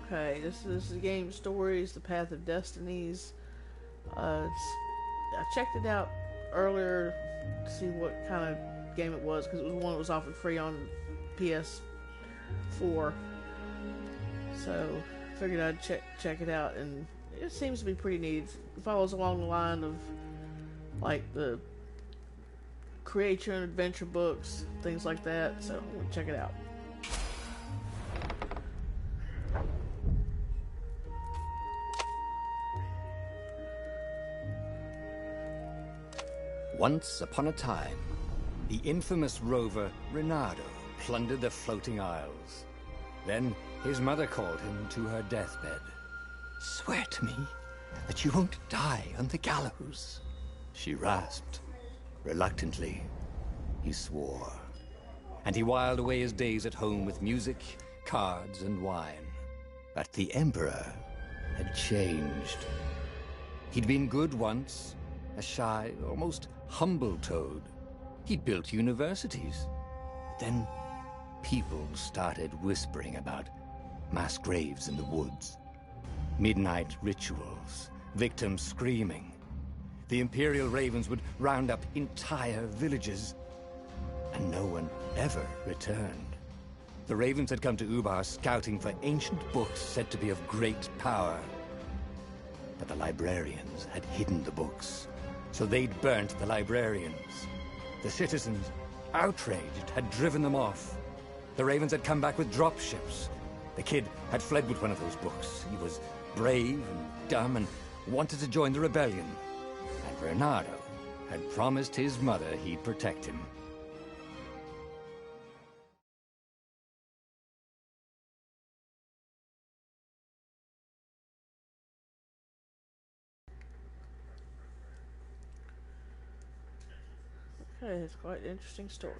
Okay, this is the game Stories, The Path of Destinies. I checked it out earlier to see what kind of game it was because it was one that was offered free on PS4. So figured I'd check it out, and it seems to be pretty neat. It follows along the line of like the create your own adventure books, things like that. So I'm gonna check it out. Once upon a time, the infamous rover Reynardo plundered the floating isles. Then his mother called him to her deathbed. "Swear to me that you won't die on the gallows," she rasped. Reluctantly, he swore. And he whiled away his days at home with music, cards, and wine. But the Emperor had changed. He'd been good once, a shy, almost humble toad. He'd built universities. But then people started whispering about mass graves in the woods, midnight rituals, victims screaming. The Imperial Ravens would round up entire villages, and no one ever returned. The Ravens had come to Ubar scouting for ancient books said to be of great power. But the librarians had hidden the books, so they'd burnt the librarians. The citizens, outraged, had driven them off. The Ravens had come back with dropships. The kid had fled with one of those books. He was brave and dumb and wanted to join the rebellion. And Reynardo had promised his mother he'd protect him. Okay, it's quite an interesting story.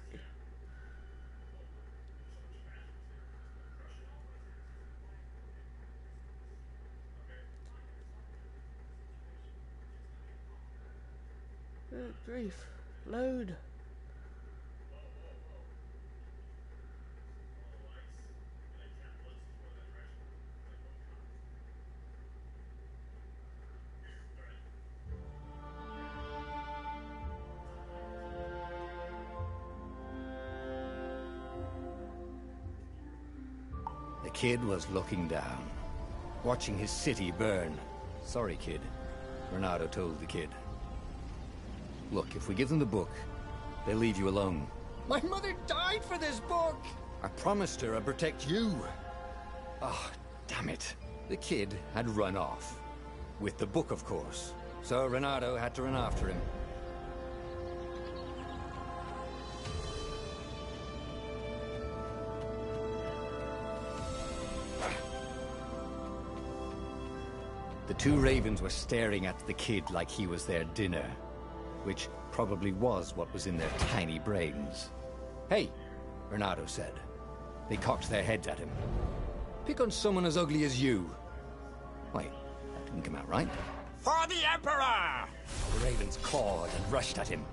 Good grief. Load. The kid was looking down, watching his city burn. "Sorry, kid," Reynardo told the kid. "Look, if we give them the book, they'll leave you alone." "My mother died for this book!" "I promised her I'd protect you." "Oh, damn it." The kid had run off. With the book, of course. So Reynardo had to run after him. The two ravens were staring at the kid like he was their dinner, which probably was what was in their tiny brains. "Hey," Reynardo said. They cocked their heads at him. "Pick on someone as ugly as you." Wait, that didn't come out right. "For the Emperor!" The ravens cawed and rushed at him.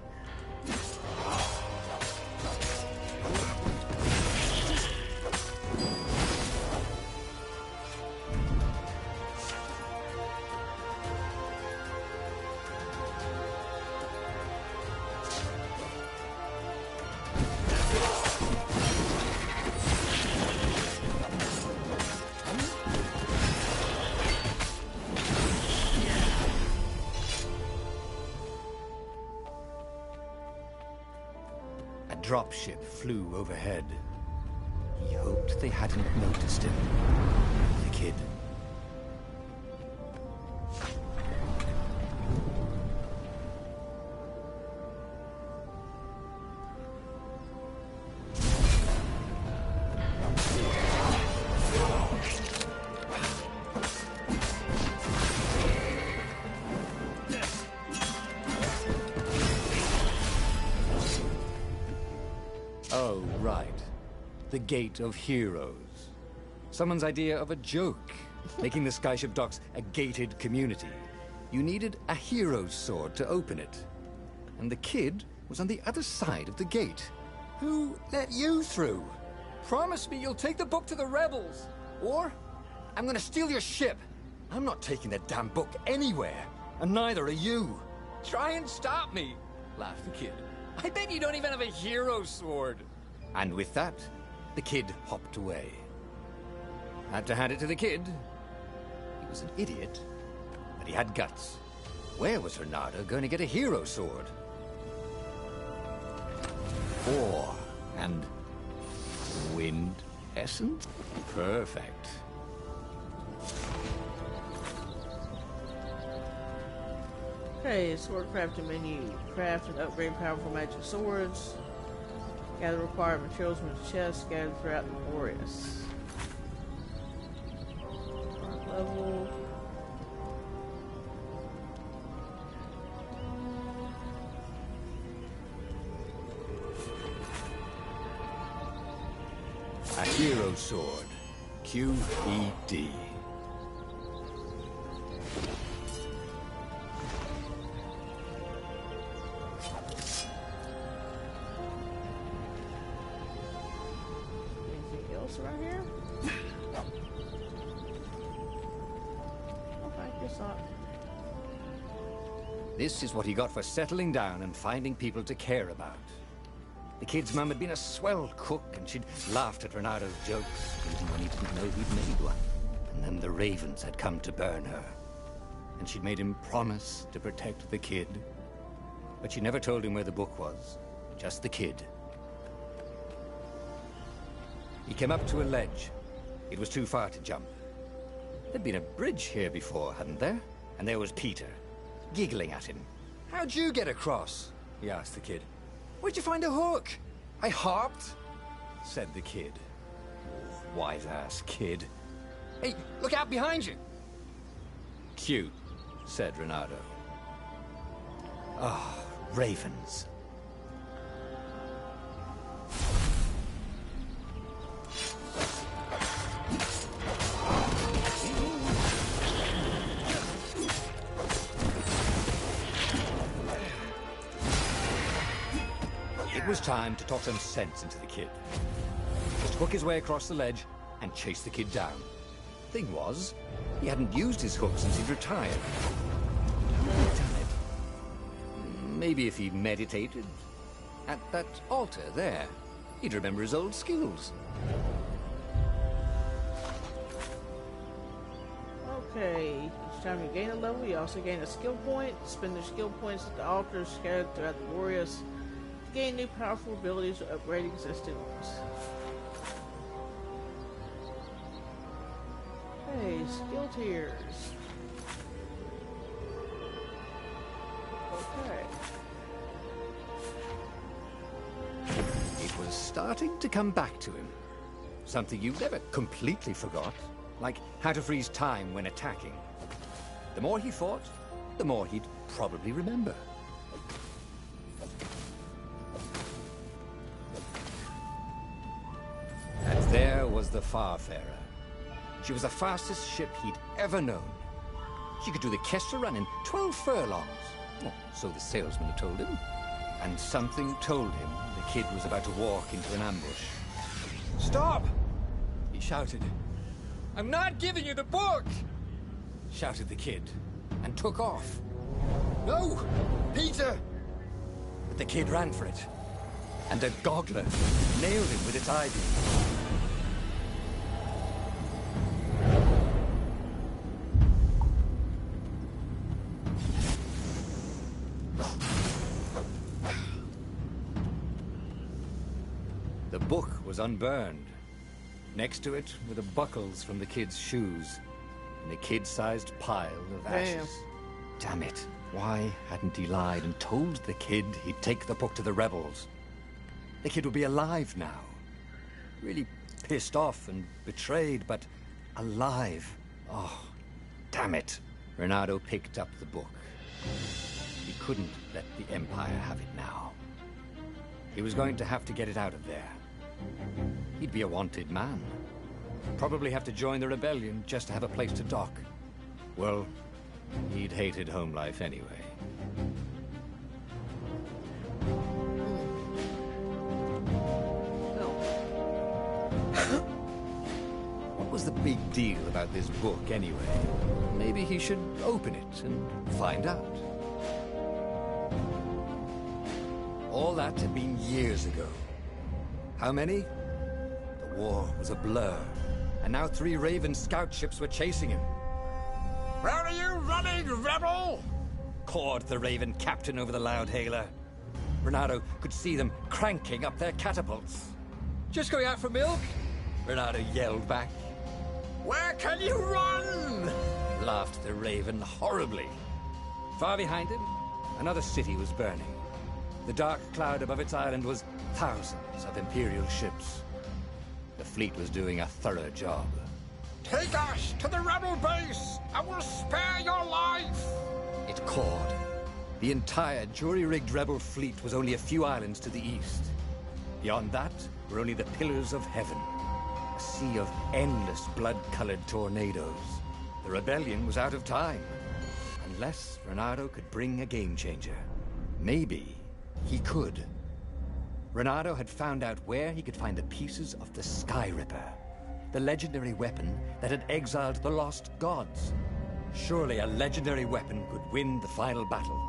A dropship flew overhead. He hoped they hadn't noticed him. The kid. Oh, right. The Gate of Heroes. Someone's idea of a joke, making the skyship docks a gated community. You needed a hero's sword to open it. And the kid was on the other side of the gate. "Who let you through? Promise me you'll take the book to the rebels. Or I'm gonna steal your ship. I'm not taking that damn book anywhere, and neither are you. Try and stop me, laughed the kid. I bet you don't even have a hero sword. And with that, the kid hopped away. Had to hand it to the kid. He was an idiot, but he had guts. Where was Reynardo going to get a hero sword? Ore and wind essence? Perfect. Okay, sword crafting menu. Craft and upgrade powerful magic swords. Gather required materials from the chest scattered throughout the Boreas. Level. A hero sword. QED. Anything else around here? Okay, guess not. This is what he got for settling down and finding people to care about. The kid's mum had been a swell cook, and she'd laughed at Reynardo's jokes, even when he didn't know he'd made one. And then the ravens had come to burn her. And she'd made him promise to protect the kid. But she never told him where the book was. Just the kid. He came up to a ledge. It was too far to jump. There'd been a bridge here before, hadn't there? And there was Peter, giggling at him. "How'd you get across?" he asked the kid. "Where'd you find a hook?" "I hopped," said the kid. Wise-ass kid. "Hey, look out behind you!" "Cute," said Reynardo. Ah, ravens. It was time to talk some sense into the kid. Just hook his way across the ledge and chase the kid down. Thing was, he hadn't used his hook since he'd retired. How had he done it? Maybe if he meditated at that altar there, he'd remember his old skills. Okay, each time you gain a level, you also gain a skill point. Spend your skill points at the altars scattered throughout the Boreas. Gain new powerful abilities or upgrade existing ones. Okay, skill tiers. Okay. It was starting to come back to him. Something you never completely forgot, like how to freeze time when attacking. The more he fought, the more he'd probably remember. And there was the Farfarer. She was the fastest ship he'd ever known. She could do the Kestra run in 12 furlongs. Well, so the salesman had told him. And something told him the kid was about to walk into an ambush. "Stop!" he shouted. "I'm not giving you the book!" Shouted the kid, and took off. "No! Peter!" But the kid ran for it, and a goggler nailed him with its ivy. The book was unburned. Next to it were the buckles from the kid's shoes, and a kid-sized pile of ashes. Damn it. Why hadn't he lied and told the kid he'd take the book to the rebels? The kid would be alive now. Really pissed off and betrayed, but alive. Oh, damn it. Reynardo picked up the book. He couldn't let the Empire have it now. He was going to have to get it out of there. He'd be a wanted man. Probably have to join the rebellion just to have a place to dock. Well, he'd hated home life anyway. What was the big deal about this book anyway? Maybe he should open it and find out. All that had been years ago. How many? The war was a blur, and now 3 Raven scout ships were chasing him. Where are you running, rebel? Cawed the Raven captain over the loudhailer. Renato could see them cranking up their catapults. Just going out for milk? Renato yelled back. Where can you run? Laughed the Raven horribly. Far behind him, another city was burning. The dark cloud above its island was thousands of Imperial ships. The fleet was doing a thorough job. Take us to the rebel base! I will spare your life! It cawed. The entire jury-rigged rebel fleet was only a few islands to the east. Beyond that were only the pillars of heaven. A sea of endless blood-colored tornadoes. The rebellion was out of time. Unless Renato could bring a game-changer. Maybe he could. Renato had found out where he could find the pieces of the Sky Ripper, the legendary weapon that had exiled the lost gods. Surely a legendary weapon could win the final battle.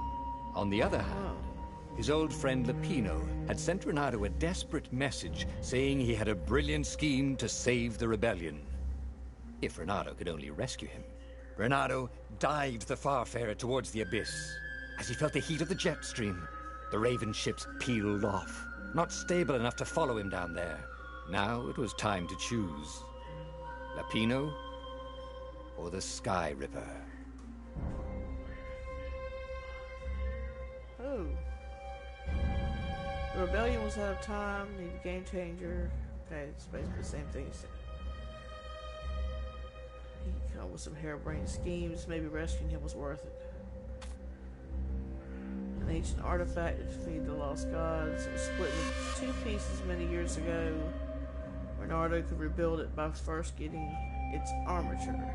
On the other hand, his old friend Lapino had sent Renato a desperate message saying he had a brilliant scheme to save the rebellion. If Renato could only rescue him. Renato dived the Farfarer towards the abyss. As he felt the heat of the jet stream, the Raven ships peeled off, not stable enough to follow him down there. Now it was time to choose. Lapino or the Sky Ripper? Oh. The rebellion was out of time, needed a game changer. Okay, it's basically the same thing. He came up with some harebrained schemes. Maybe rescuing him was worth it. An ancient artifact to feed the lost gods. It was split into 2 pieces many years ago. Renato could rebuild it by first getting its armature.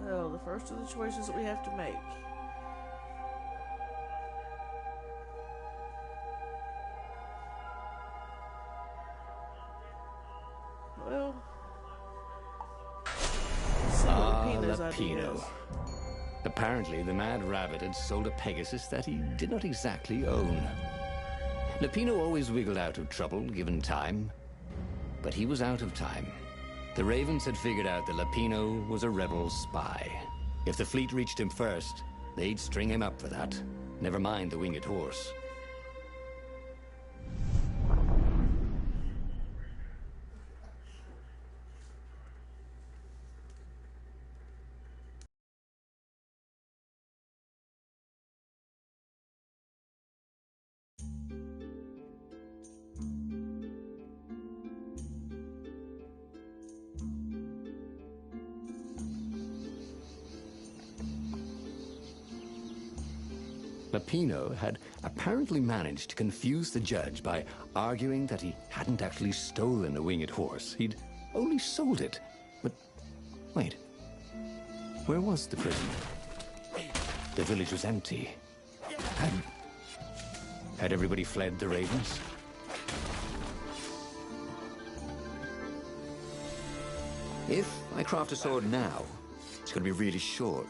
Well, the first of the choices that we have to make. Well, let's see what Lapino's idea is. Apparently, the Mad Rabbit had sold a Pegasus that he did not exactly own. Lapino always wiggled out of trouble, given time. But he was out of time. The Ravens had figured out that Lapino was a rebel spy. If the fleet reached him first, they'd string him up for that. Never mind the winged horse. Lapino had apparently managed to confuse the judge by arguing that he hadn't actually stolen a winged horse. He'd only sold it. But wait, where was the prison? The village was empty. Had everybody fled the Ravens? If I craft a sword now, it's going to be really short.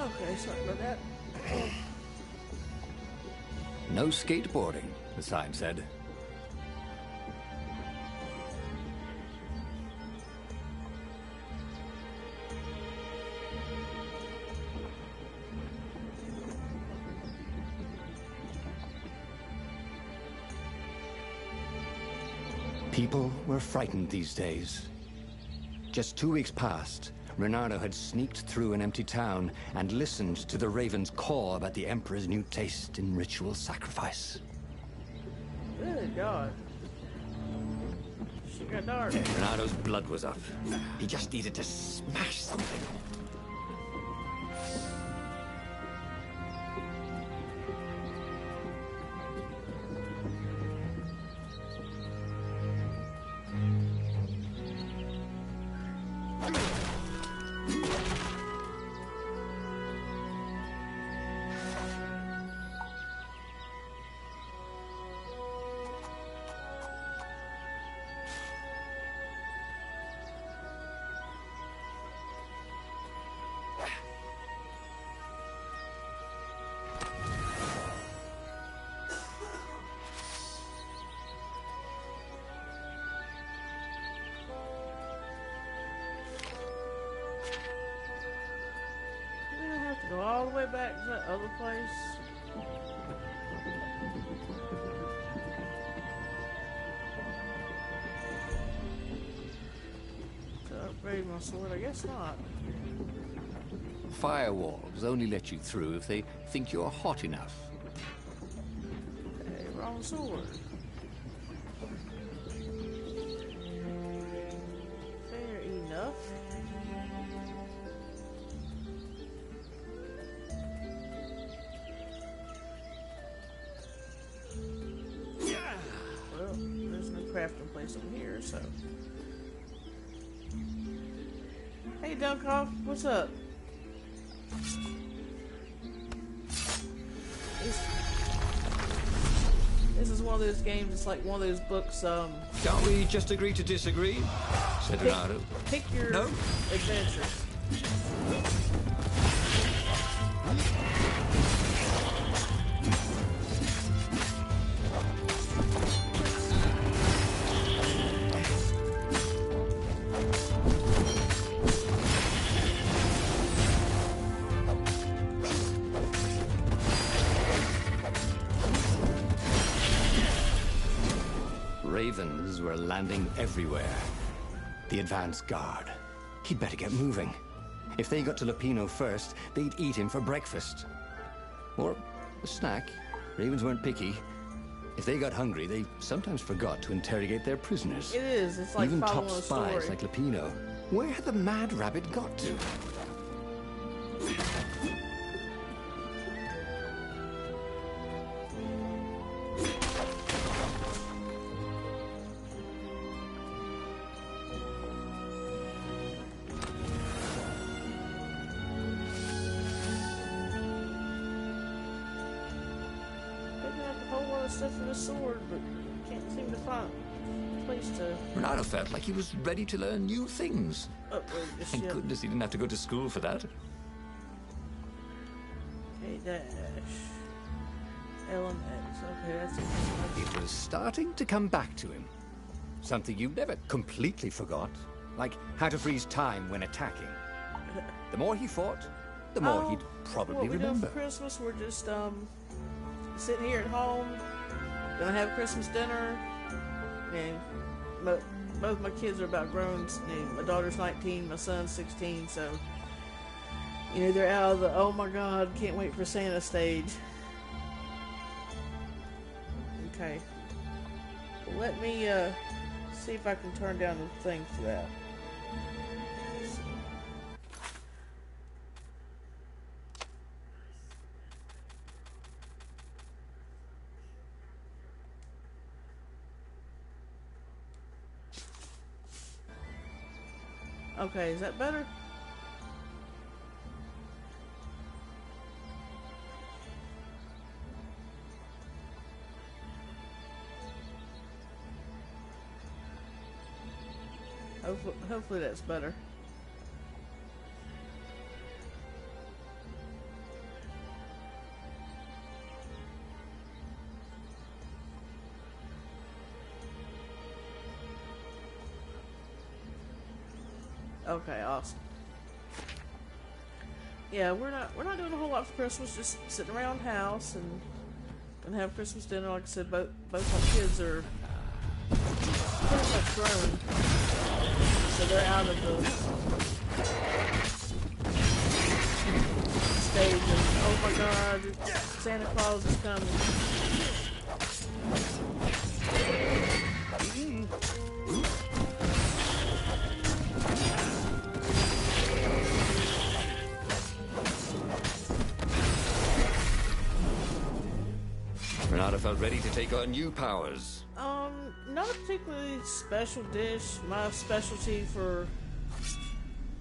Okay, sorry about that. No skateboarding, the sign said. People were frightened these days. Just 2 weeks past, Reynardo had sneaked through an empty town and listened to the Raven's call about the Emperor's new taste in ritual sacrifice. Good God. She got dark. Reynardo's blood was up. He just needed to smash something. Go all the way back to that other place. To upgrade my sword? I guess not. Firewalls only let you through if they think you're hot enough. Okay, wrong sword. Fair enough. Well, there's no crafting place over here, so. Hey, Dunkoff, what's up? This is one of those games, it's like one of those books, Can't we just agree to disagree? Said Reynardo. pick your No. adventure. Ravens were landing everywhere. The advance guard. He'd better get moving. If they got to Lupino first, they'd eat him for breakfast. Or a snack. Ravens weren't picky. If they got hungry, they sometimes forgot to interrogate their prisoners. It is, it's like Even following top a spies story. like Lupino. Where had the mad rabbit got to? Picking up a whole lot of stuff for the sword, but can't seem to find a place to Reynardo felt like he was ready to learn new things. upgrade this Thank ship. goodness he didn't have to go to school for that. A dash. L and X. Okay, that's it. It was starting to come back to him. Something you never completely forgot. Like how to freeze time when attacking. The more he fought, the more he'd probably what we doing remember. for Christmas? We're just sitting here at home, gonna have Christmas dinner, and both my kids are about grown. And my daughter's 19, my son's 16, so you know they're out of the oh my god, can't wait for Santa stage. Okay, let me see if I can turn down the thing for that. Okay, is that better? Hopefully that's better. Okay, awesome. Yeah, we're not doing a whole lot for Christmas. Just sitting around the house and gonna have Christmas dinner. Like I said, both my kids are pretty much grown, so they're out of the stage of, oh my God, Santa Claus is coming. Renata felt ready to take on new powers. Not a particularly special dish. My specialty for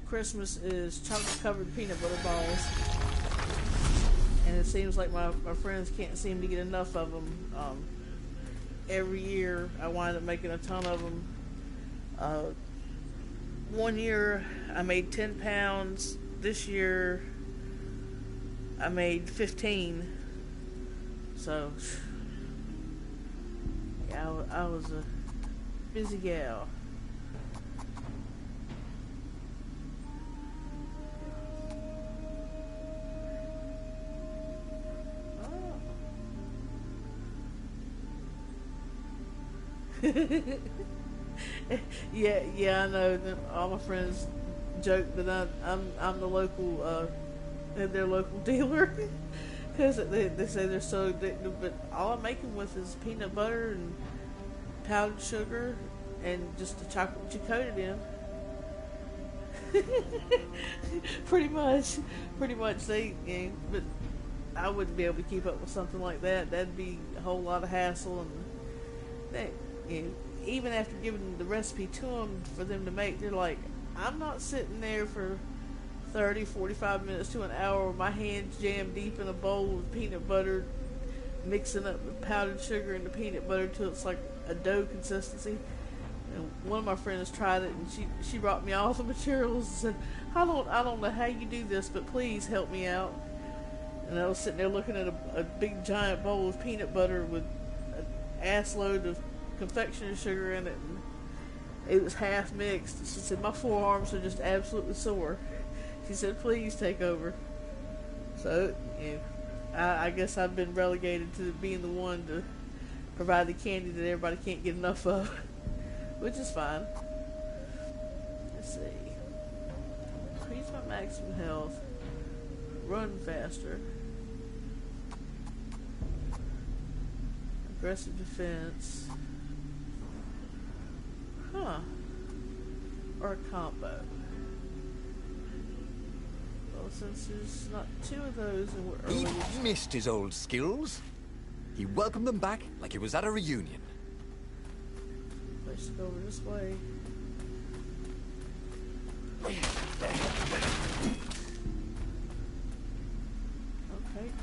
Christmas is chocolate-covered peanut butter balls. And it seems like my friends can't seem to get enough of them. Every year I wind up making a ton of them. One year I made 10 pounds. This year I made 15. So, yeah, I was a busy gal. Yeah, I know. All my friends joke that I'm the local, their local dealer. Because they say they're so addictive, but all I'm making with is peanut butter and powdered sugar and just the chocolate you coat it in. Pretty much. But I wouldn't be able to keep up with something like that. That'd be a whole lot of hassle, and even after giving the recipe to them for them to make, they're like, I'm not sitting there for 30, 45 minutes to an hour with my hands jammed deep in a bowl of peanut butter, mixing up the powdered sugar and the peanut butter till it's like a dough consistency. And one of my friends tried it, and she brought me all the materials and said, I don't know how you do this, but please help me out. And I was sitting there looking at a big giant bowl of peanut butter with an ass load of confectioner's sugar in it, and it was half mixed. She said, my forearms are just absolutely sore. She said, please take over. So, I guess I've been relegated to being the one to provide the candy that everybody can't get enough of, which is fine. Let's see. Increase my maximum health. Run faster. Aggressive defense. Huh. Or a combo. Since there's not two of those and we're early. He missed his old skills. He welcomed them back like he was at a reunion. I should go over this way. Okay,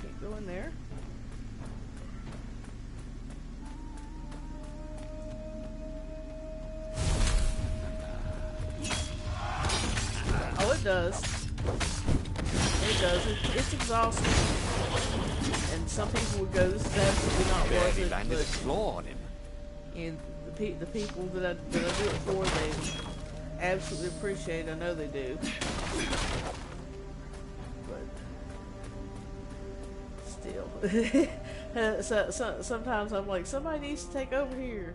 can't go in there. Oh, it does. It does. It's exhausting. And some people would go, this is absolutely not worth it. Landed a claw on him. And the people that I do it for, they absolutely appreciate it. I know they do. But still. so sometimes I'm like, somebody needs to take over here.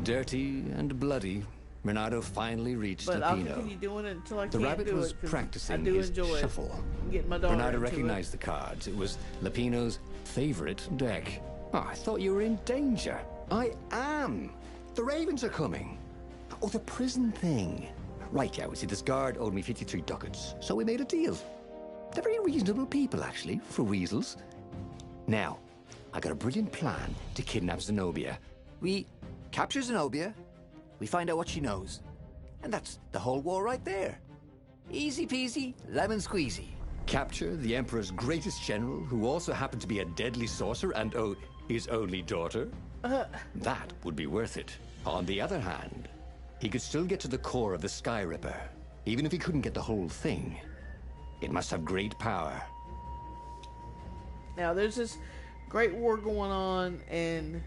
Dirty and bloody, Renato finally reached But Lapino. I'll continue doing it until I The can't rabbit do was it. 'Cause practicing I do his enjoy shuffle. it. Getting my daughter Renato into recognized the cards. It was Lapino's favorite deck. Oh, I thought you were in danger. I am. The Ravens are coming. Oh, the prison thing. Right, yeah, we see this guard owed me 53 ducats, so we made a deal. They're very reasonable people, actually, for weasels. Now, I got a brilliant plan to kidnap Zenobia. We capture Zenobia, we find out what she knows, and that's the whole war right there. Easy peasy, lemon squeezy. Capture the Emperor's greatest general, who also happened to be a deadly sorcerer, and his only daughter? That would be worth it. On the other hand, he could still get to the core of the Sky Ripper, even if he couldn't get the whole thing. It must have great power. Now, there's this great war going on, and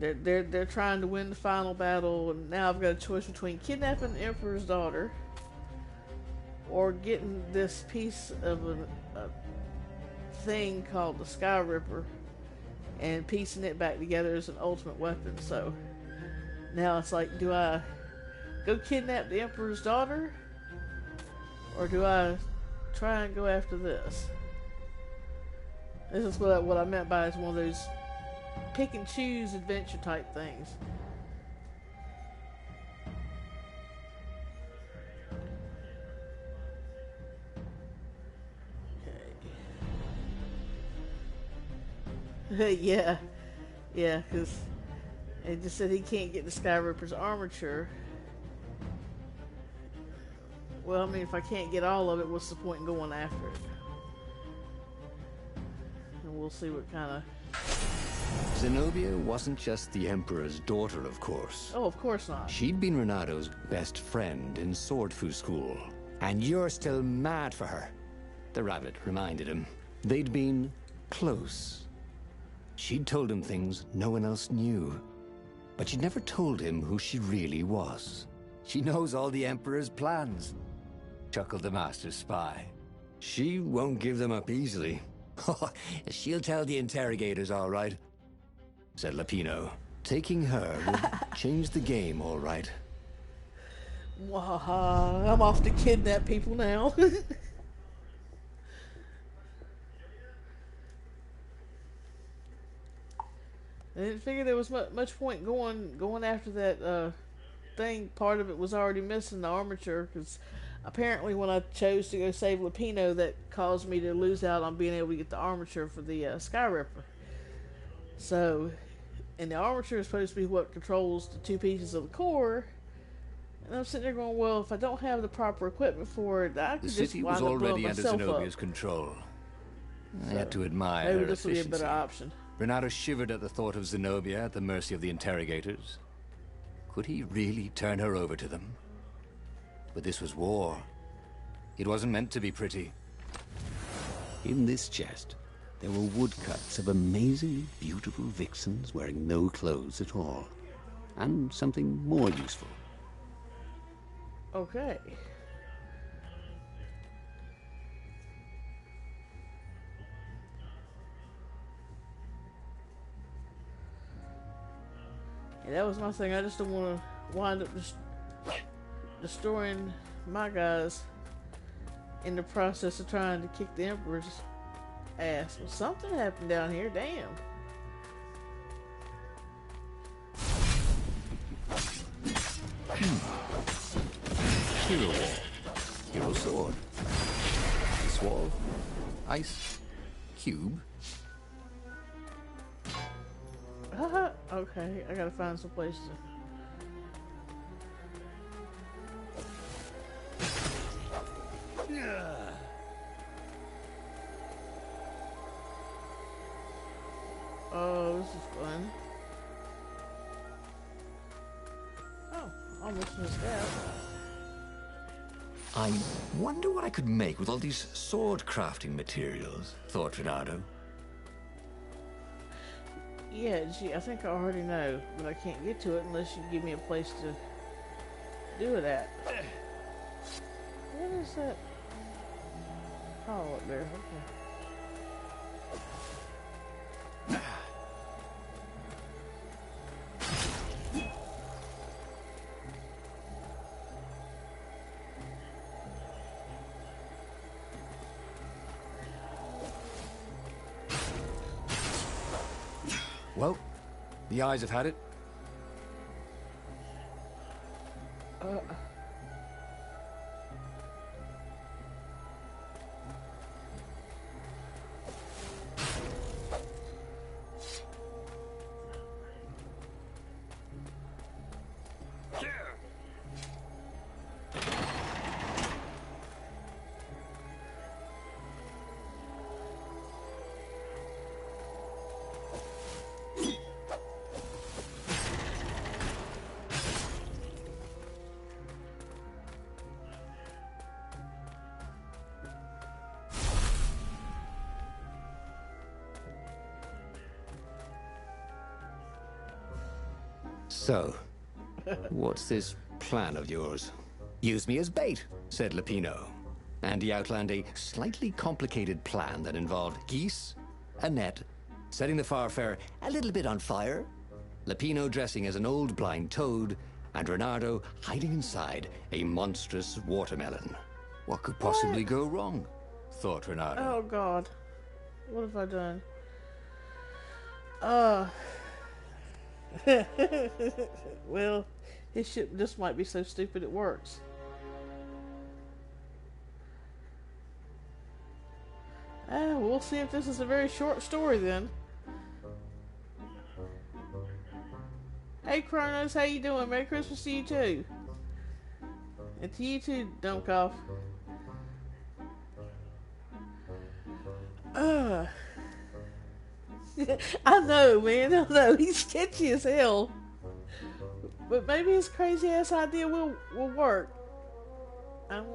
They're trying to win the final battle, and now I've got a choice between kidnapping the Emperor's daughter or getting this piece of a thing called the Sky Ripper and piecing it back together as an ultimate weapon. So now it's like, do I go kidnap the Emperor's daughter, or do I try and go after this? This is what I meant by it's one of those pick and choose adventure type things. Okay. Yeah, because it just said he can't get the Sky Ripper's armature. Well, I mean, if I can't get all of it, what's the point in going after it? And we'll see what kind of... Zenobia wasn't just the Emperor's daughter, of course. Oh, of course not. She'd been Renado's best friend in Sword Fu school. And you're still mad for her, the rabbit reminded him. They'd been close. She'd told him things no one else knew. But she'd never told him who she really was. She knows all the Emperor's plans, chuckled the Master Spy. She won't give them up easily. She'll tell the interrogators, all right, said Lapino. Taking her would change the game, all right. Waha, I'm off to kidnap people now. I didn't figure there was much point going after that thing. Part of it was already missing, the armature, because apparently when I chose to go save Lapino, that caused me to lose out on being able to get the armature for the Sky Ripper. So, and the armature is supposed to be what controls the two pieces of the core. And I'm sitting there going, well, if I don't have the proper equipment for it, I could just wind up blowing myself up. The city was already under Zenobia's control. I had to admire her maybe this would be a efficiency. better option. Renado shivered at the thought of Zenobia at the mercy of the interrogators. Could he really turn her over to them? But this was war. It wasn't meant to be pretty. In this chest, there were woodcuts of amazingly beautiful vixens wearing no clothes at all. And something more useful. Okay. Yeah, that was my thing. I just don't want to wind up just destroying my guys in the process of trying to kick the Emperor's ass. Well, something happened down here. Damn. Hero wall. Hero sword. Ice wall. Ice cube. Okay, I gotta find some place to... Oh, this is fun. Oh, almost missed that. I wonder what I could make with all these sword crafting materials, thought Renado. Yeah, gee, I think I already know, but I can't get to it unless you give me a place to do it at. What is that? Oh, up there. Okay. Well, the eyes have had it. So, what's this plan of yours? Use me as bait, said Lapino. And he outlined a slightly complicated plan that involved geese, a net, setting the Farfarer a little bit on fire, Lapino dressing as an old blind toad, and Renardo hiding inside a monstrous watermelon. What could possibly go wrong? Thought Renardo. Oh God, what have I done? Well, his ship just might be so stupid it works. We'll see if this is a very short story then. Hey Kronos, how you doing? Merry Christmas to you too. And to you too, Dumpkoff. I know, man. I know. He's sketchy as hell. But maybe his crazy ass idea will work. I'm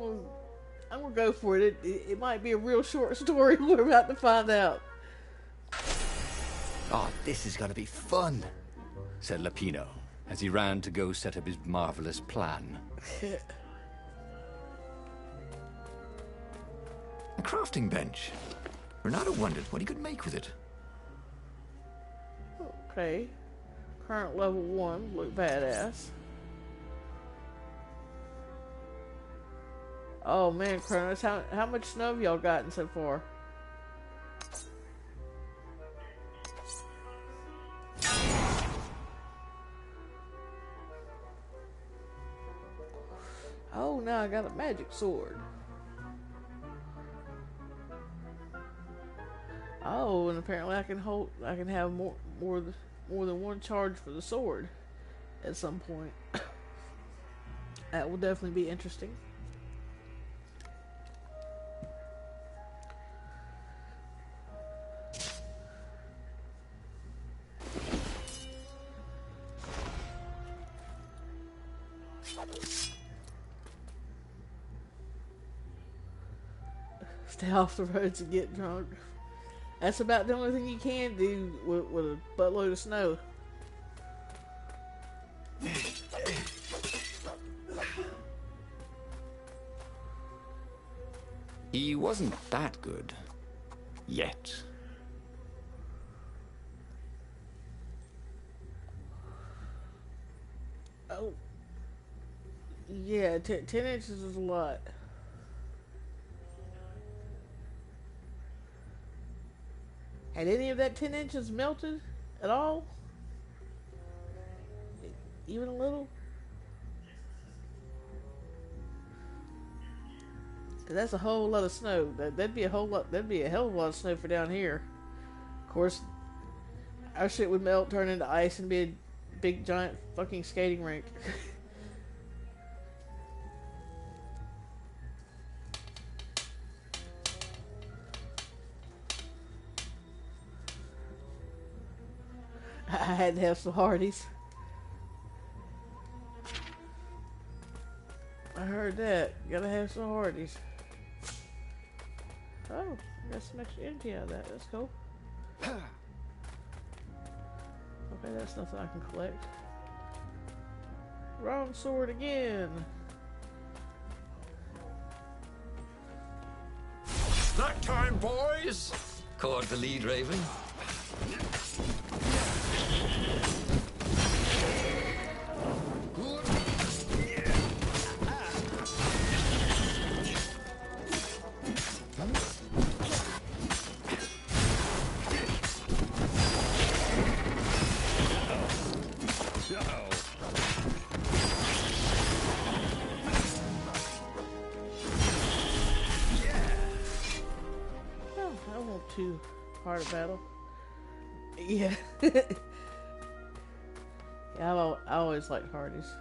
gonna go for it. It might be a real short story. We're about to find out. Oh, this is gonna be fun, said Lapino, as he ran to go set up his marvelous plan. A crafting bench. Renato wondered what he could make with it. Okay. Current level 1. Look badass. Oh man, Kronos, how much snow have y'all gotten so far? Oh, now I got a magic sword. Oh, and apparently I can have more than one charge for the sword at some point. That will definitely be interesting. Stay off the roads and get drunk. That's about the only thing you can do with a buttload of snow. He wasn't that good. Yet. Oh. Yeah, 10 inches is a lot. Had any of that 10 inches melted at all? Even a little? 'Cause that's a whole lot of snow. That'd be a hell of a lot of snow for down here. Of course, our shit would melt, turn into ice, and be a big giant fucking skating rink. I had to have some Hardee's. I heard that. Gotta have some Hardee's. Oh, I got some extra energy out of that. That's cool. Okay, that's nothing I can collect. Wrong sword again. Snack time, boys! Caught the lead, Raven. Too hard a battle. Yeah. Yeah, I always liked Hardee's.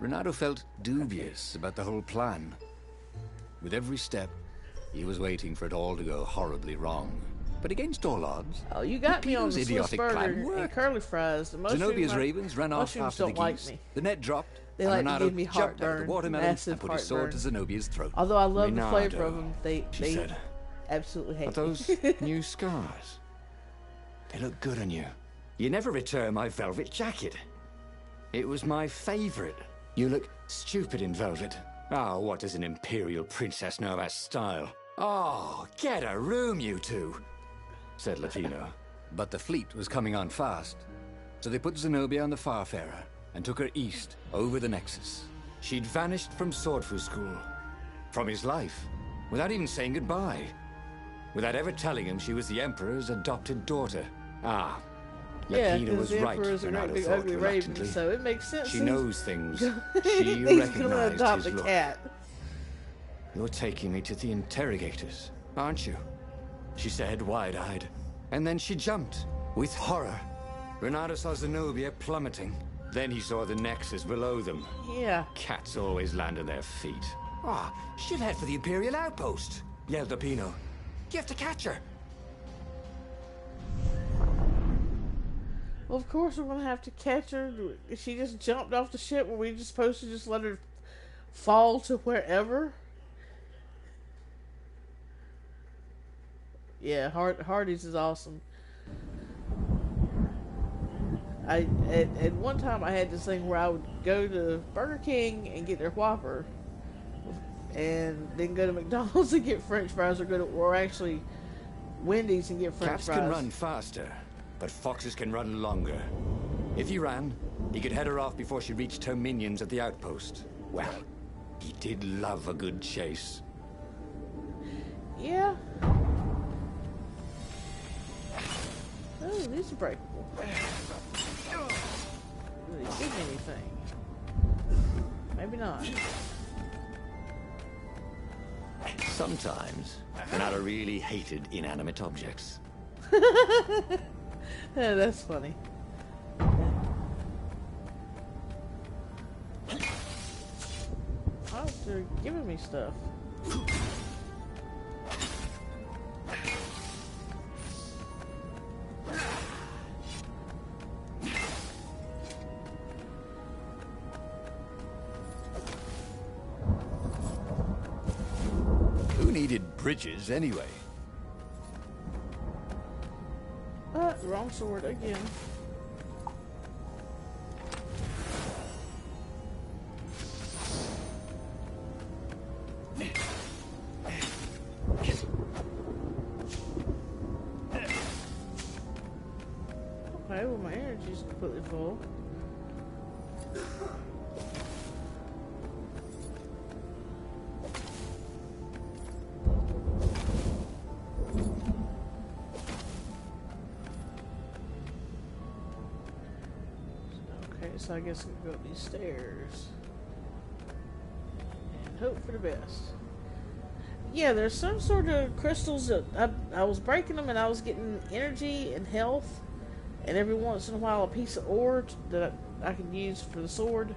Renato felt dubious about the whole plan. With every step, he was waiting for it all to go horribly wrong. But against all odds, oh, you got me on the Swiss idiotic burger plan and worked. curly fries. The Zenobia's ravens ran off mushrooms after the don't like geese. me. The net dropped, They and like to Renato give me jumped out of heartburn, the watermelon massive and put his sword to heartburn. Zenobia's throat. Although I love the Renato, flavor of them, they said, absolutely hate "Are those me. new scars? They look good on you." You never returned my velvet jacket. It was my favorite. You look stupid in velvet. Oh, what does an imperial princess know about style? Oh, get a room, you two, said Lapino. But the fleet was coming on fast, so they put Zenobia on the Farfarer and took her east, over the Nexus. She'd vanished from Swordfu School, from his life, without even saying goodbye, without ever telling him she was the Emperor's adopted daughter. Ah, Yeah, Lapina because was the right, Emperor's a great Renato big thought ugly raven, reluctantly. so it makes sense. She knows things. She He's gonna recognized adopt his a look. cat. You're taking me to the interrogators, aren't you? She said, wide-eyed. And then she jumped, with horror. Renato saw Zenobia plummeting. Then he saw the Nexus below them. Yeah. Cats always land on their feet. Ah, she'll head for the Imperial outpost, yelled Lapino. You have to catch her. Well, of course we're gonna have to catch her. She just jumped off the ship. Were we just supposed to just let her fall to wherever? Yeah, Hardee's is awesome. At one time I had this thing where I would go to Burger King and get their Whopper, and then go to McDonald's and get French fries, or actually Wendy's and get French Cats fries. can run faster, but foxes can run longer. If he ran, he could head her off before she reached her minions at the outpost. Well, he did love a good chase. Yeah. Oh, these are breakable. Do they give me anything? Maybe not. Sometimes, Renato really hated inanimate objects. Yeah, that's funny. Oh, they're giving me stuff. Who needed bridges anyway? Wrong sword again. Okay, well my energy's completely full. Okay, so I guess we'll go up these stairs and hope for the best. Yeah, there's some sort of crystals that I was breaking them and I was getting energy and health, and every once in a while a piece of ore that I can use for the sword.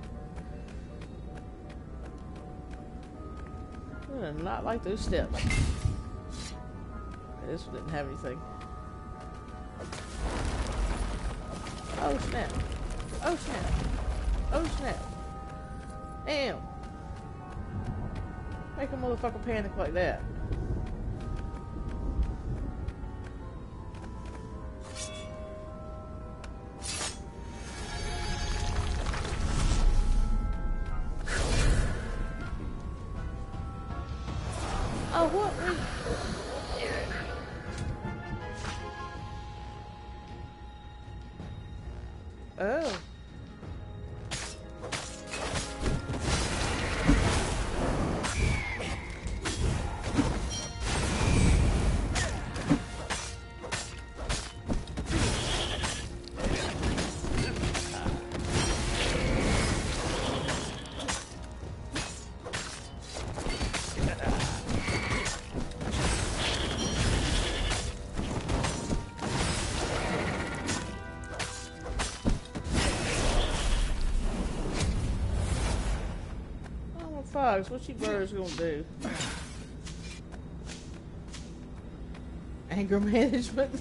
I did not like those steps. Okay, this one didn't have anything. Oh snap. Oh snap. Oh snap. Damn. Make a motherfucker panic like that. Oh, what? Oh. Fox, what you birds gonna do? Anger management.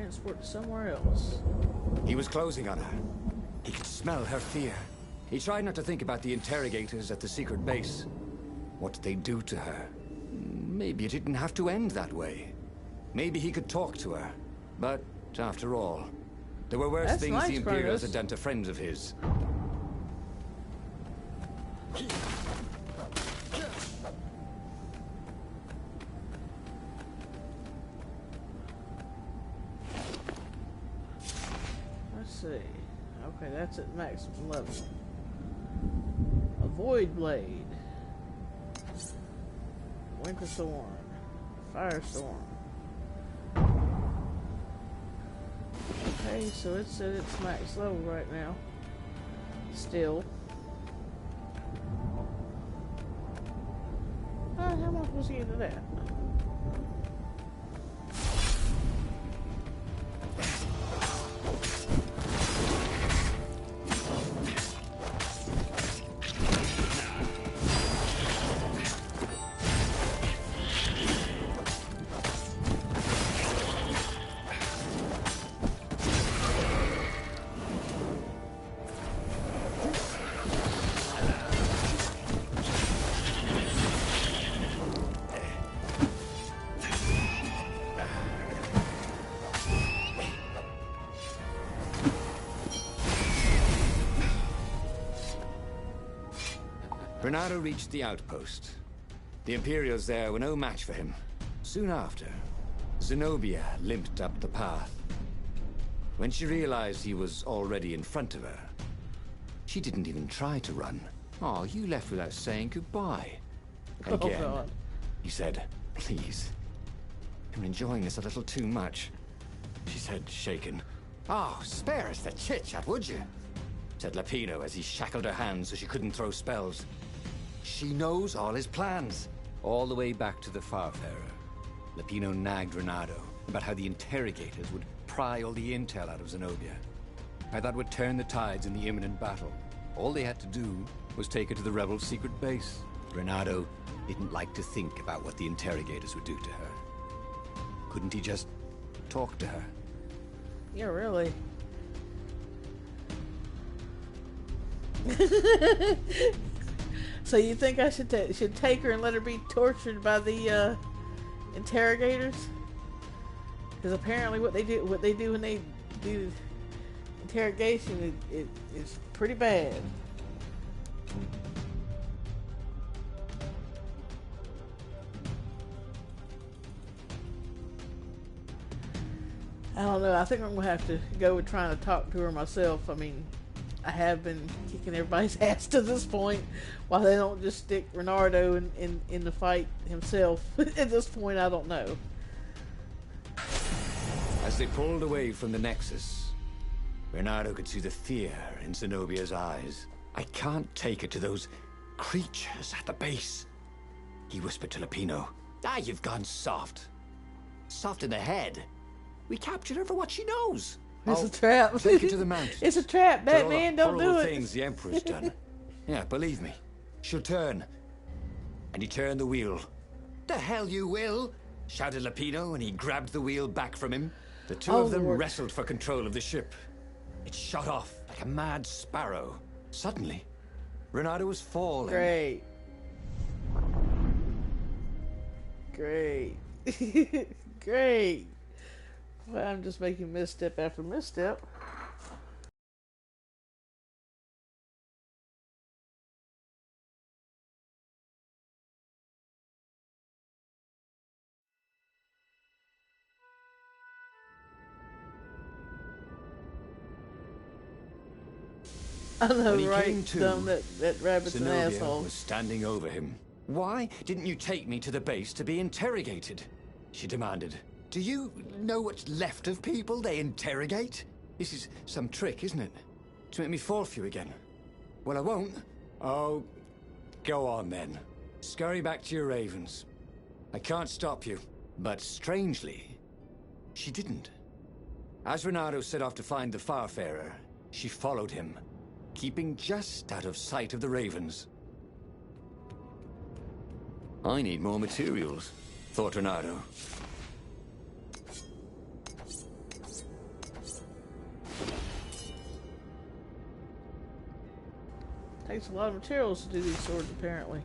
transport to somewhere else. He was closing on her. He could smell her fear. He tried not to think about the interrogators at the secret base. What did they do to her? Maybe it didn't have to end that way. Maybe he could talk to her. But, after all, there were worse things nice, the Imperials Kronos. had done to friends of his. Let's see. Okay, that's at maximum level. A Void Blade. Winter Thorn. Firestorm. Okay, so it's at its max level right now. Still. How am I supposed to get into that? Renato reached the outpost. The Imperials there were no match for him. Soon after, Zenobia limped up the path. When she realized he was already in front of her, she didn't even try to run. Oh, you left without saying goodbye. Again, God. he said, please. I'm enjoying this a little too much. She said, shaken. Oh, spare us the chit-chat, would you? Said Lapino as he shackled her hands so she couldn't throw spells. She knows all his plans. All the way back to the Farfarer, Lapino nagged Renato about how the interrogators would pry all the intel out of Zenobia. How that would turn the tides in the imminent battle. All they had to do was take her to the rebel secret base. Renato didn't like to think about what the interrogators would do to her. Couldn't he just talk to her? Yeah, really. So you think I should take her and let her be tortured by the interrogators? Because apparently what they do when they do interrogation is pretty bad. I don't know. I think I'm gonna have to go with trying to talk to her myself. I mean, I have been kicking everybody's ass to this point. Why they don't just stick Renardo in the fight himself at this point, I don't know. As they pulled away from the Nexus, Renato could see the fear in Zenobia's eyes. I can't take her to those creatures at the base, he whispered to Lapino. Ah, you've gone soft. Soft in the head. We captured her for what she knows. It's a trap. Take her to the mountains. It's a trap, Tell all the Batman. Don't do horrible it. things the Emperor's done. Yeah, believe me. She'll turn. And he turned the wheel. The hell you will! Shouted Lapino, and he grabbed the wheel back from him. The two of them Lord. wrestled for control of the ship. It shot off like a mad sparrow. Suddenly, Renato was falling. Great. Great. Great. Well, I'm just making misstep after misstep. I know, When he right? came to, Dumb, that rabbit's an Zenobia asshole. was standing over him. Why didn't you take me to the base to be interrogated? She demanded. Do you know what's left of people they interrogate? This is some trick, isn't it? To make me fall for you again. Well, I won't. Oh, go on then. Scurry back to your ravens. I can't stop you. But strangely, she didn't. As Renato set off to find the Farfarer, she followed him, keeping just out of sight of the ravens. I need more materials, thought Renato. Takes a lot of materials to do these swords, apparently.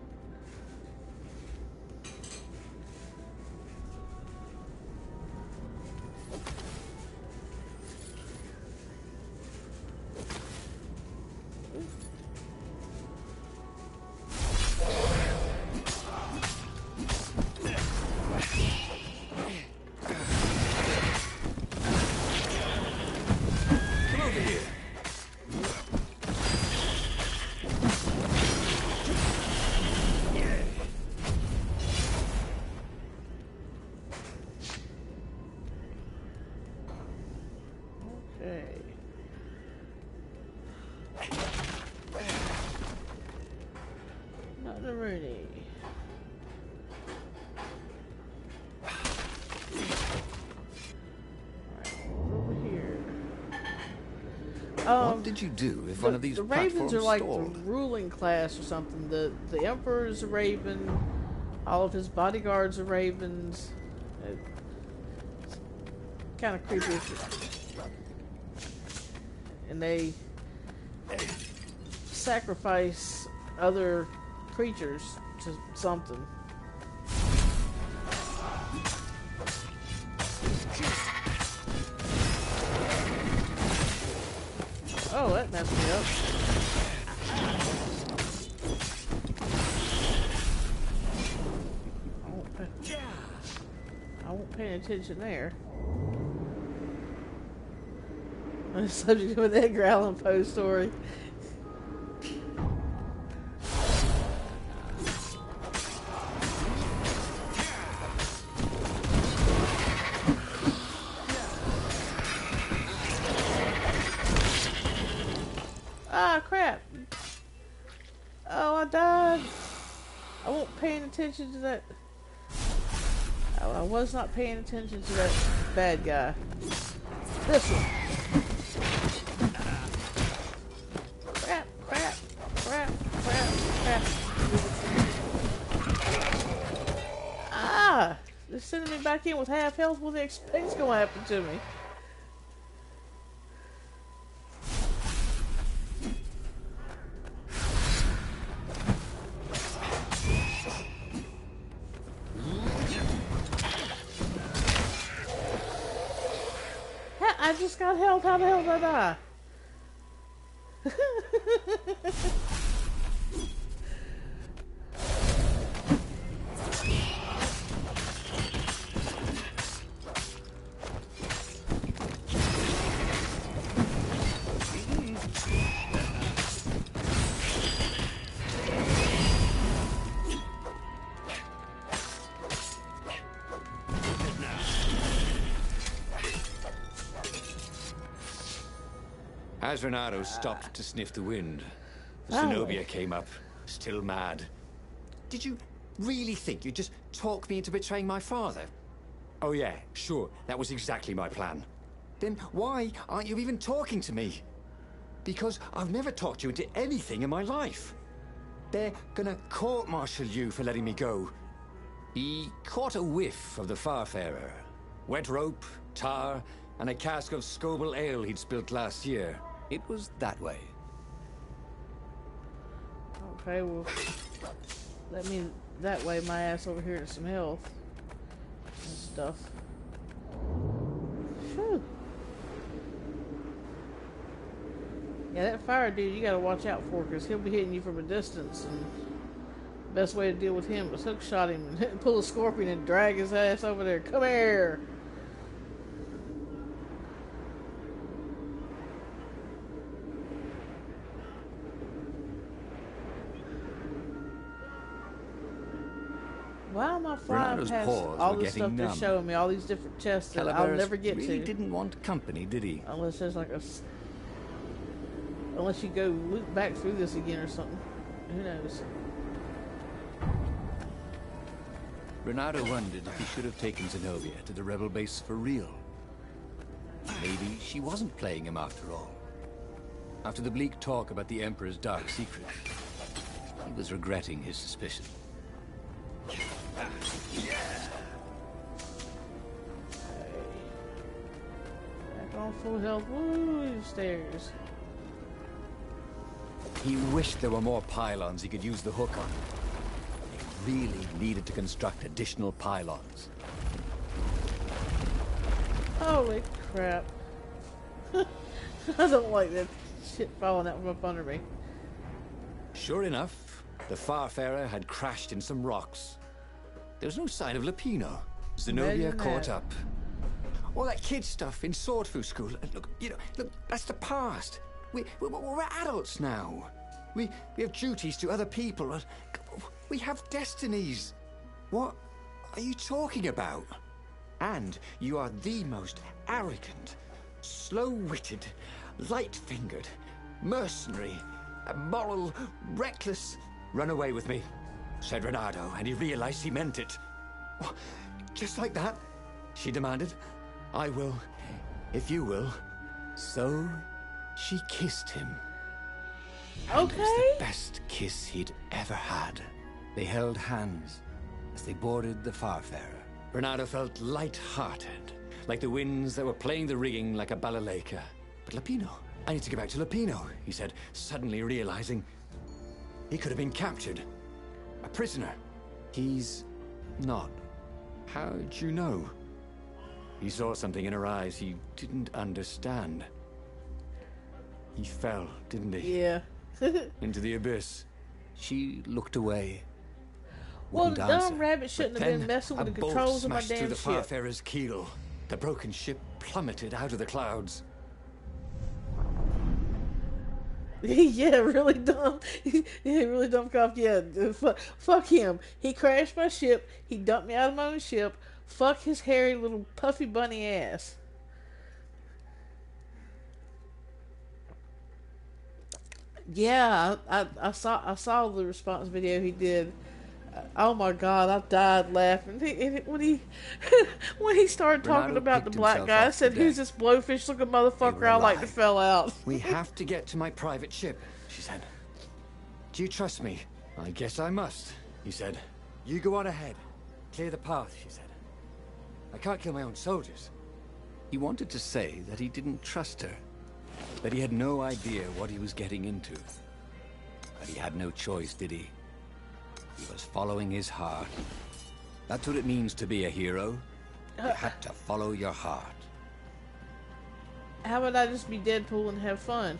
Okay. Not the Rooney. Over here. What did you do if one of these the ravens platforms are like stalled? the ruling class or something. The emperor is a raven. All of his bodyguards are ravens. Kind of creepy. And they sacrifice other creatures to something. Oh, that messed me up. I won't pay attention there. I'm the subject of an Edgar Allan Poe story. Ah, crap. Oh, I died. I wasn't paying attention to that. I was not paying attention to that bad guy. This one. Crap, crap, crap, crap, crap. Ah! They're sending me back in with half health. What do they expect's gonna happen to me? I just got health. How the hell did I die? As Renato stopped to sniff the wind, Finally. Zenobia came up, still mad. Did you really think you'd just talk me into betraying my father? Oh yeah, sure, that was exactly my plan. Then why aren't you even talking to me? Because I've never talked you into anything in my life. They're gonna court-martial you for letting me go. He caught a whiff of the Farfarer. Wet rope, tar, and a cask of Scoble ale he'd spilt last year. It was that way. Okay, well, let me that way my ass over here to some health and stuff. Whew. Yeah, that fire dude you gotta watch out for, because he'll be hitting you from a distance, and the best way to deal with him is hook shot him and pull a scorpion and drag his ass over there. Come here! Why am I flying Renato's past paws all were this stuff getting they're numb. showing me, all these different chests that I'll Calaveras never get really to? didn't want company, did he? Unless there's like unless you go loop back through this again or something. Who knows? Renato wondered if he should have taken Zenobia to the rebel base for real. Maybe she wasn't playing him after all. After the bleak talk about the Emperor's dark secret, he was regretting his suspicion. Back on full health. Woo! Stairs. He wished there were more pylons he could use the hook on. They really needed to construct additional pylons. Holy crap. I don't like that shit falling out from up under me. Sure enough, the Farfarer had crashed in some rocks. There was no sign of Lupino. Zenobia Imagine caught that. up. All that kid stuff in Swordfu School. Look, look, that's the past. We're adults now. We have duties to other people. We have destinies. What are you talking about? And you are the most arrogant, slow-witted, light-fingered, mercenary, immoral, reckless. Run away with me, said Renato, and he realized he meant it. Oh, just like that, she demanded. I will, if you will. So she kissed him. And it was Okay. the best kiss he'd ever had. They held hands as they boarded the Farfarer. Renato felt light-hearted, like the winds that were playing the rigging like a balalaika. But Lupino, I need to get back to Lupino, he said, suddenly realizing he could have been captured. A prisoner. He's not. How'd you know? He saw something in her eyes he didn't understand. He fell, didn't he? Yeah. Into the abyss. She looked away. Well, Wouldn't the answer. dumb rabbit shouldn't But have been then messing with a the bolt controls of my smashed through damn the ship. Farfarer's keel. The broken ship plummeted out of the clouds. Yeah, really dumb. Yeah, really dumb cop. Yeah, fuck him. He crashed my ship. He dumped me out of my own ship. Fuck his hairy little puffy bunny ass. Yeah, I saw the response video he did. Oh my god, I died laughing. When he when he started talking Renato about the picked black himself guy, I off said, the "Who's deck. this blowfish looking They motherfucker were I like to alive. fell out?" We have to get to my private ship, she said. Do you trust me? I guess I must, he said. You go on ahead. Clear the path, she said. I can't kill my own soldiers. He wanted to say that he didn't trust her, that he had no idea what he was getting into. But he had no choice, did he? He was following his heart. That's what it means to be a hero. You had to follow your heart. How about I just be Deadpool and have fun?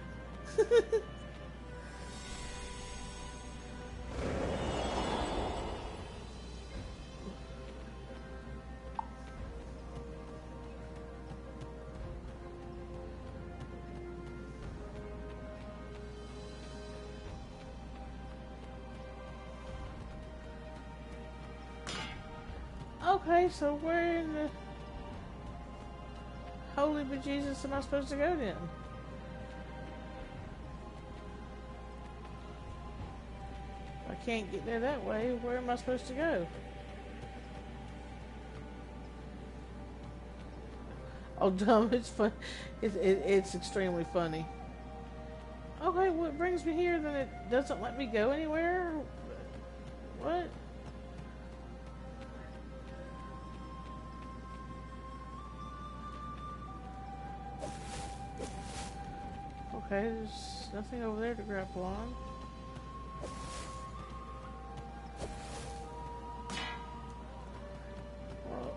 Okay, so where in the holy bejesus am I supposed to go then? If I can't get there that way, where am I supposed to go? Oh, dumb, it's fun. It's extremely funny. Okay, well, it brings me here, then it doesn't let me go anywhere? What? Okay, there's nothing over there to grapple on. Well,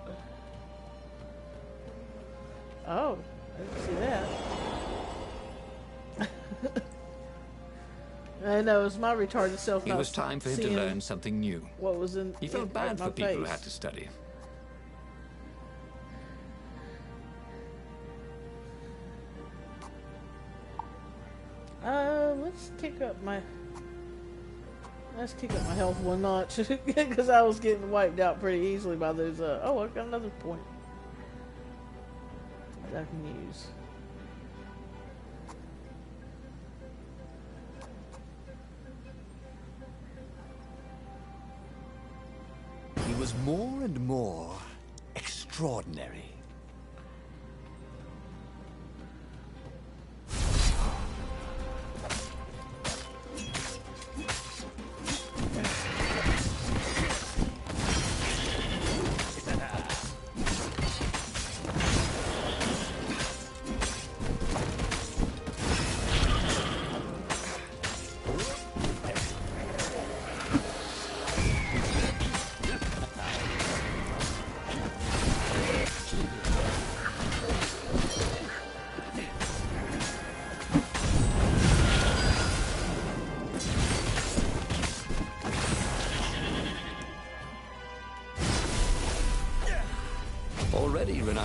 oh, I didn't see that. I know, it was my retarded self. It not was time for him to seeing learn something new. what was in. He felt in bad my for people who face. had to study. Let's kick up my health one notch because I was getting wiped out pretty easily by those. Oh, I've got another point that I can use. He was more and more extraordinary.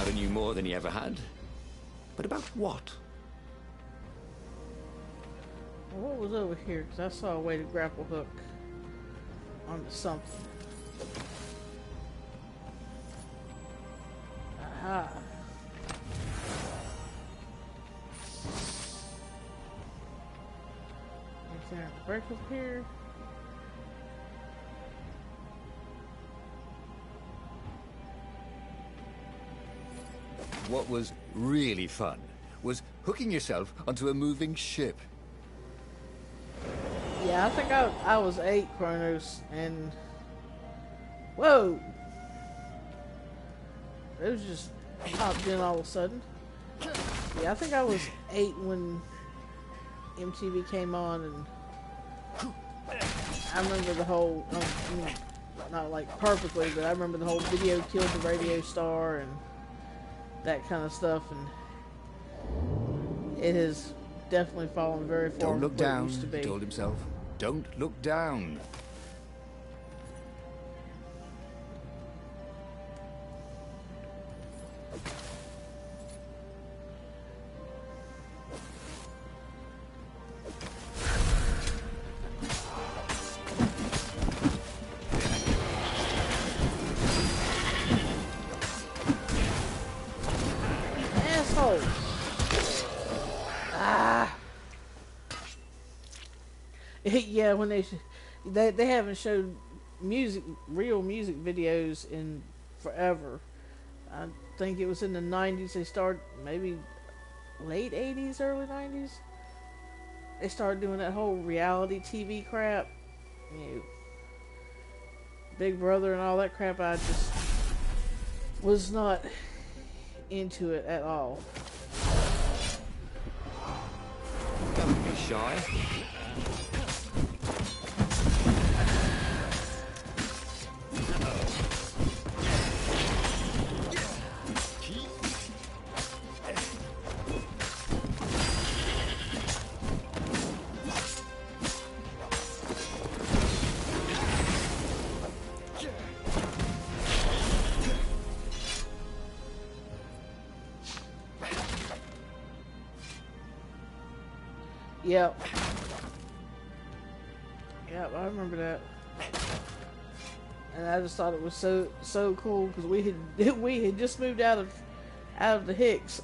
Renato knew more than he ever had. But about what? Well, what was over here? Because I saw a way to grapple hook onto something. Aha. Is there a break up here? What was really fun was hooking yourself onto a moving ship. Yeah, I think I was 8, Kronos, and whoa! It was just popped in all of a sudden. Yeah, I think I was 8 when MTV came on, and I remember the whole, not like perfectly, but I remember the whole video killed the radio star and that kind of stuff, and it has definitely fallen very far Don't look from where it down, used to be. he told himself. Don't look down. Asshole! Ah! Yeah, when they haven't showed real music videos in forever. I think it was in the 90s they started, maybe late 80s, early 90s. They started doing that whole reality TV crap. You know, Big Brother and all that crap. I just was not into it at all. Don't be shy. Yep. Yep, I remember that. And I just thought it was so cool because we had just moved out of the Hicks,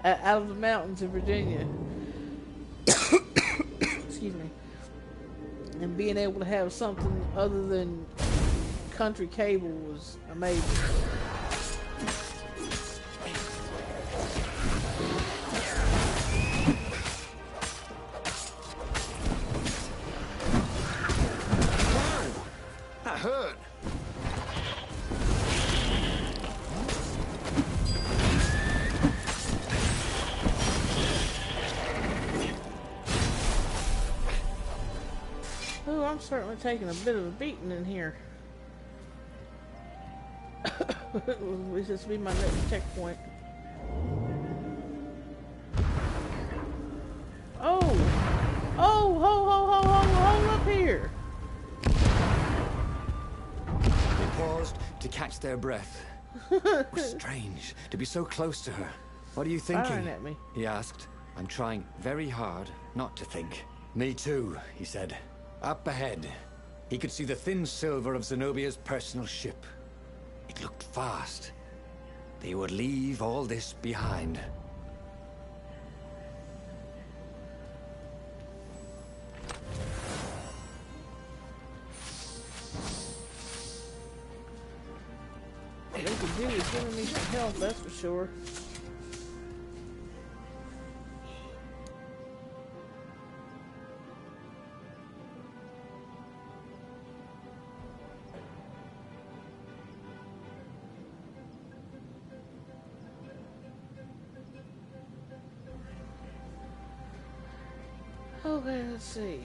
out of the mountains in Virginia. Excuse me. And being able to have something other than country cable was amazing. Hurt. Oh, I'm certainly taking a bit of a beating in here. This will be my next checkpoint. Oh! Oh! Hold up here! Paused to catch their breath. It was strange to be so close to her. What are you thinking? Firing at me. He asked. I'm trying very hard not to think. Me too, he said. Up ahead, he could see the thin silver of Zenobia's personal ship. It looked fast. They would leave all this behind. They could do is giving me some help, that's for sure. Okay, let's see.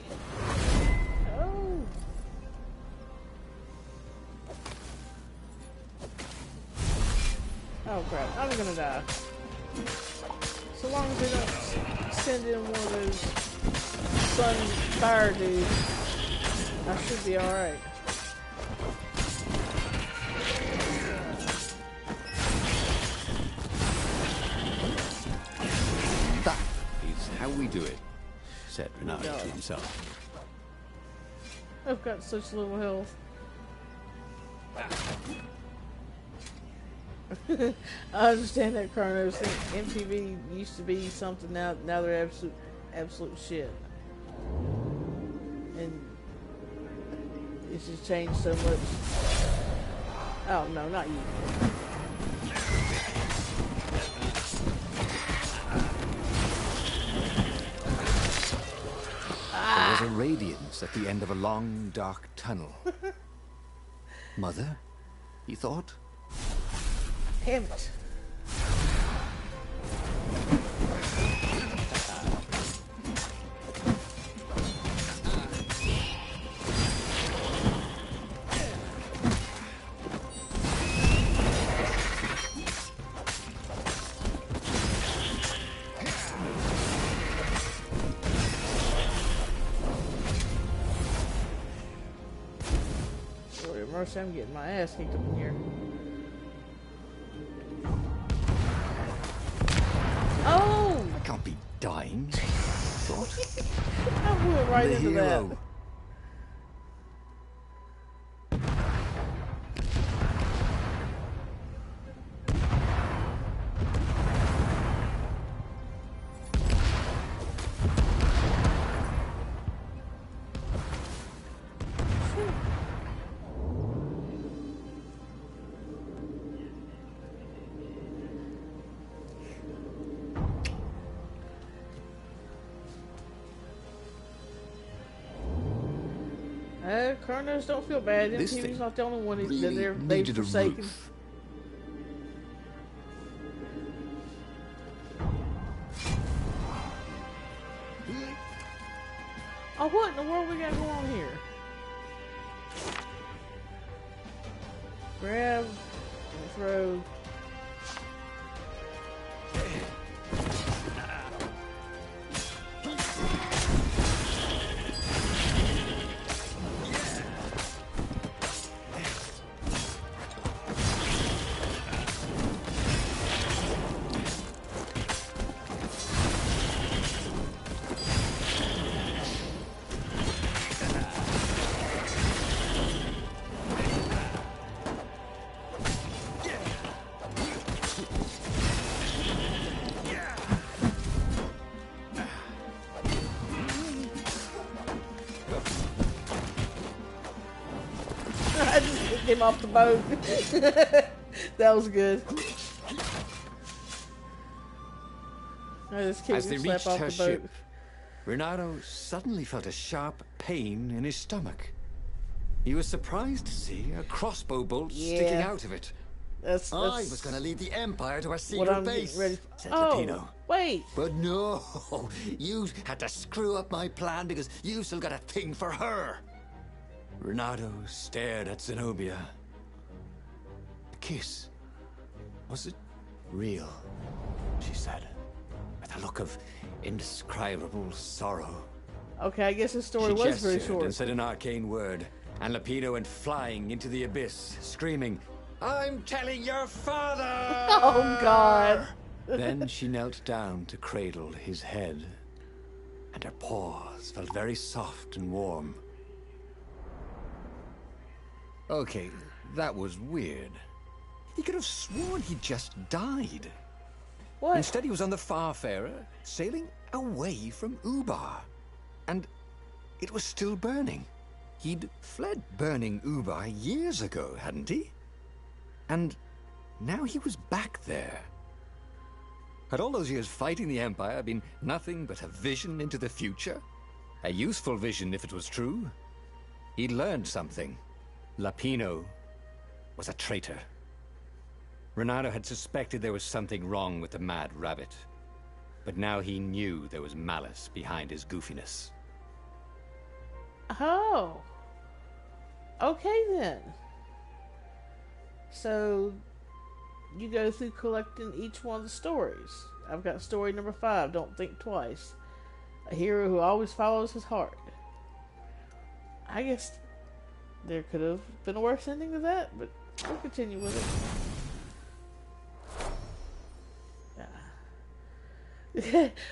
Oh! Oh crap, I'm gonna die. So long as they don't send in one of those sun fire dudes, I should be alright. how we do it, said Renato God. to himself. I've got such little health. I understand that, Chronos. MTV used to be something. Now they're absolute shit. And it's just changed so much. Oh no, not you. There was a radiance at the end of a long, dark tunnel. Mother, he thought. Damn it. Mercy, I'm getting my ass kicked up in here. Oh! I can't be dying. Thought. I went right The into hero. that. Chronos, don't feel bad. This MTV's thing not the only one that really they've needed a forsaken. roof. Oh, what in the world we got going on here? Grab and throw. I just kicked him off the boat. That was good. I just kicked As they him slap reached off her the boat. ship, Renato suddenly felt a sharp pain in his stomach. He was surprised to see a crossbow bolt sticking out of it. That's I was going to lead the Empire to a what secret I'm base, getting ready for. said Oh, Lupino. wait. But no, you had to screw up my plan because you still got a thing for her. Renato stared at Zenobia. The kiss, was it real? She said, with a look of indescribable sorrow. Okay, I guess his story She was very gestured short. and said an arcane word, and Lupino went flying into the abyss, screaming, "I'm telling your father!" Oh, God. Then she knelt down to cradle his head, and her paws felt very soft and warm. Okay, that was weird. He could have sworn he just died. What? Instead, he was on the Farfarer, sailing away from Ubar. And it was still burning. He'd fled burning Ubar years ago, hadn't he? And now he was back there. Had all those years fighting the Empire been nothing but a vision into the future? A useful vision if it was true. He'd learned something. Lupino was a traitor. Renato had suspected there was something wrong with the Mad Rabbit. But now he knew there was malice behind his goofiness. Oh. Okay, then. So, you go through collecting each one of the stories. I've got story number 5, Don't Think Twice. A hero who always follows his heart. I guess there could have been a worse ending to that, but we'll continue with it.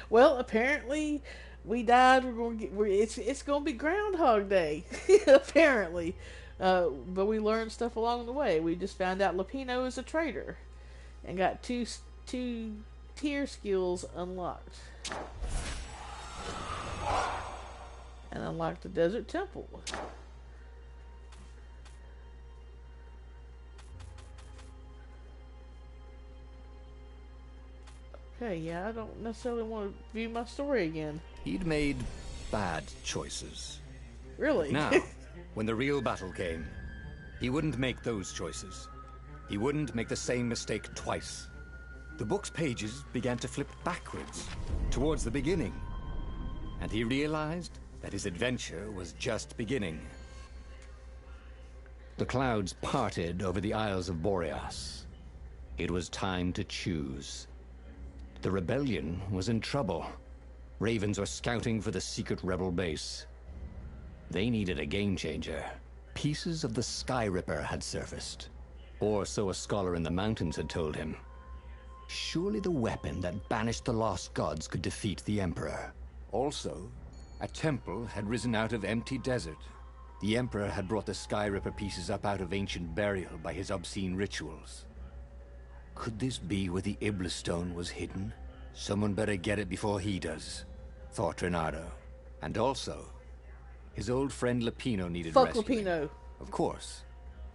Well, apparently we died. It's going to be Groundhog Day. Apparently, but we learned stuff along the way. We just found out Lapino is a traitor, and got two tier skills unlocked, and unlocked the Desert Temple. Okay, yeah, I don't necessarily want to view my story again. He'd made bad choices. Really? Now, when the real battle came, he wouldn't make those choices. He wouldn't make the same mistake twice. The book's pages began to flip backwards, towards the beginning. And he realized that his adventure was just beginning. The clouds parted over the Isles of Boreas. It was time to choose. The rebellion was in trouble. Ravens were scouting for the secret rebel base. They needed a game changer. Pieces of the Sky Ripper had surfaced. Or so a scholar in the mountains had told him. Surely the weapon that banished the lost gods could defeat the Emperor. Also, a temple had risen out of empty desert. The Emperor had brought the Sky Ripper pieces up out of ancient burial by his obscene rituals. Could this be where the Iblis stone was hidden? Someone better get it before he does, thought Renato. And also, his old friend Lapino needed Fuck rescuing. Lapino. Of course.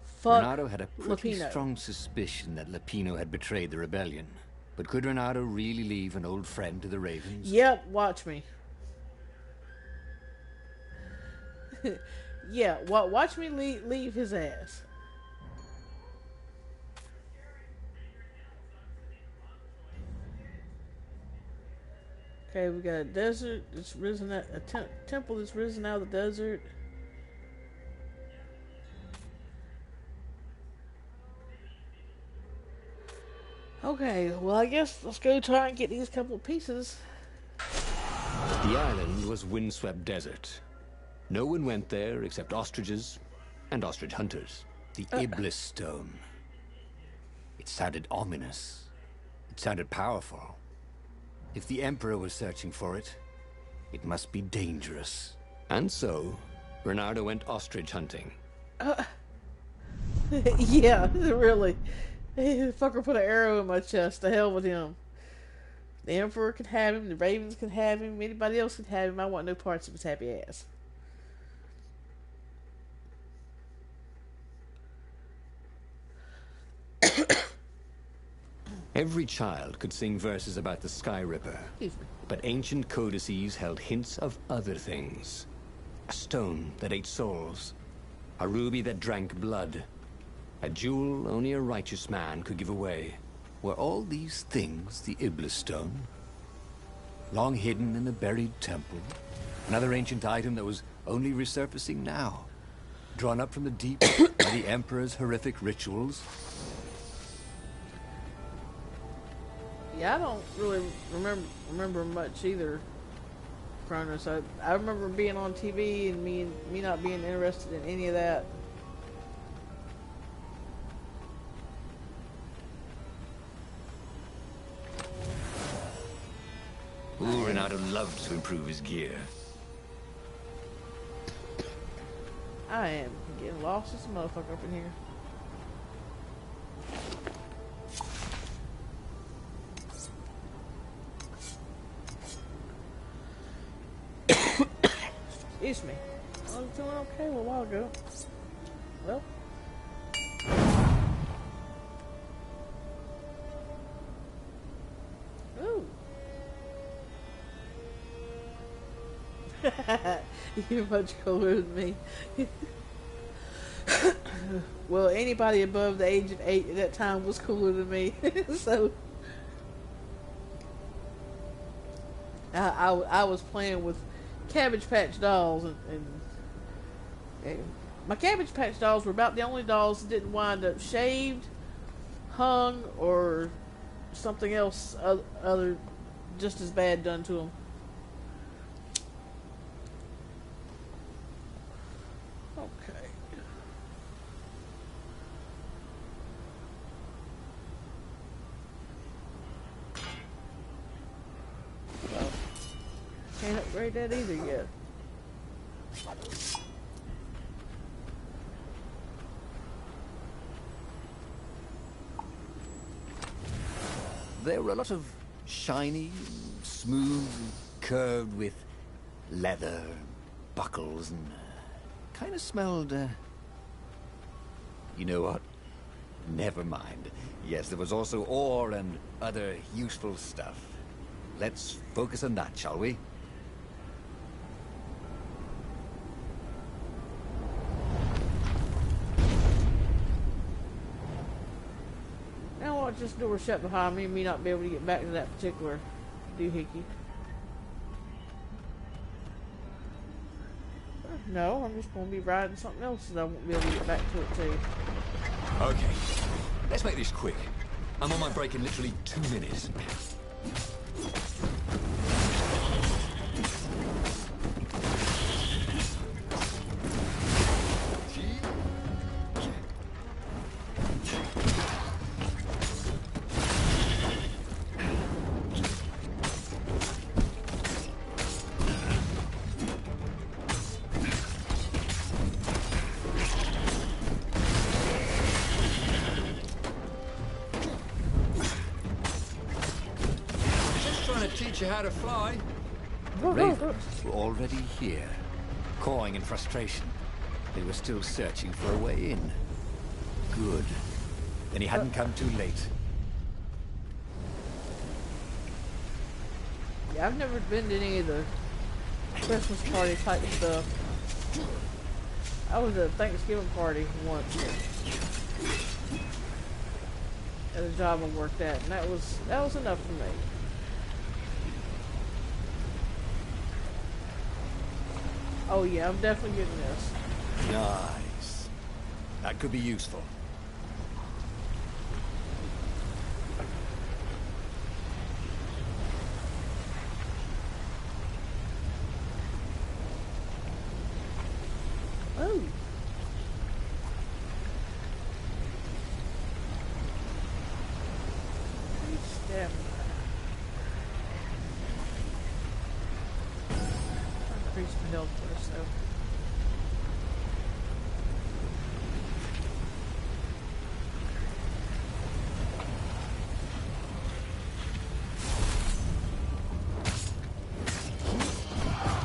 Fuck Renato had a pretty Lapino. strong suspicion that Lapino had betrayed the rebellion. But could Renato really leave an old friend to the Ravens? Yep, watch me. Yeah, watch me leave his ass. Okay, we got a desert that's risen out, a temple that's risen out of the desert. Okay, well I guess let's go try and get these couple of pieces. The island was windswept desert. No one went there except ostriches and ostrich hunters. The Iblis stone. It sounded ominous. It sounded powerful. If the Emperor was searching for it, it must be dangerous. And so, Bernardo went ostrich hunting. Yeah, really. The fucker put an arrow in my chest. The hell with him. The Emperor could have him. The Ravens could have him. Anybody else could have him. I want no parts of his happy ass. Every child could sing verses about the Sky Ripper, but ancient codices held hints of other things. A stone that ate souls, a ruby that drank blood, a jewel only a righteous man could give away. Were all these things the Iblis stone? Long hidden in a buried temple? Another ancient item that was only resurfacing now? Drawn up from the deep by the Emperor's horrific rituals? Yeah, I don't really remember much either, Cronus. I remember being on TV and me not being interested in any of that. Ooh, Renato loved to improve his gear. I am getting lost as a motherfucker up in here. Excuse me. I was doing okay a while ago. Well. Ooh. You're much cooler than me. Well, anybody above the age of 8 at that time was cooler than me. So I was playing with Cabbage Patch dolls, and my Cabbage Patch dolls were about the only dolls that didn't wind up shaved, hung, or something else other just as bad done to them. Okay. upgrade that either yet. There were a lot of shiny, smooth, curved with leather, buckles, and kind of smelled, you know what? Never mind. Yes, there was also ore and other useful stuff. Let's focus on that, shall we? Now watch this door shut behind me and me not be able to get back to that particular doohickey. No, I'm just going to be riding something else that I won't be able to get back to it too. Okay, let's make this quick. I'm on my break in literally 2 minutes. Teach you how to fly. Ravens were already here, cawing in frustration. They were still searching for a way in. Good. Then he hadn't come too late. Yeah, I've never been to any of the Christmas party type stuff. I was at a Thanksgiving party once at a job I worked at, and that was enough for me. Oh yeah, I'm definitely getting this. Nice. That could be useful. Oh. Stamina. Increase my health first, though.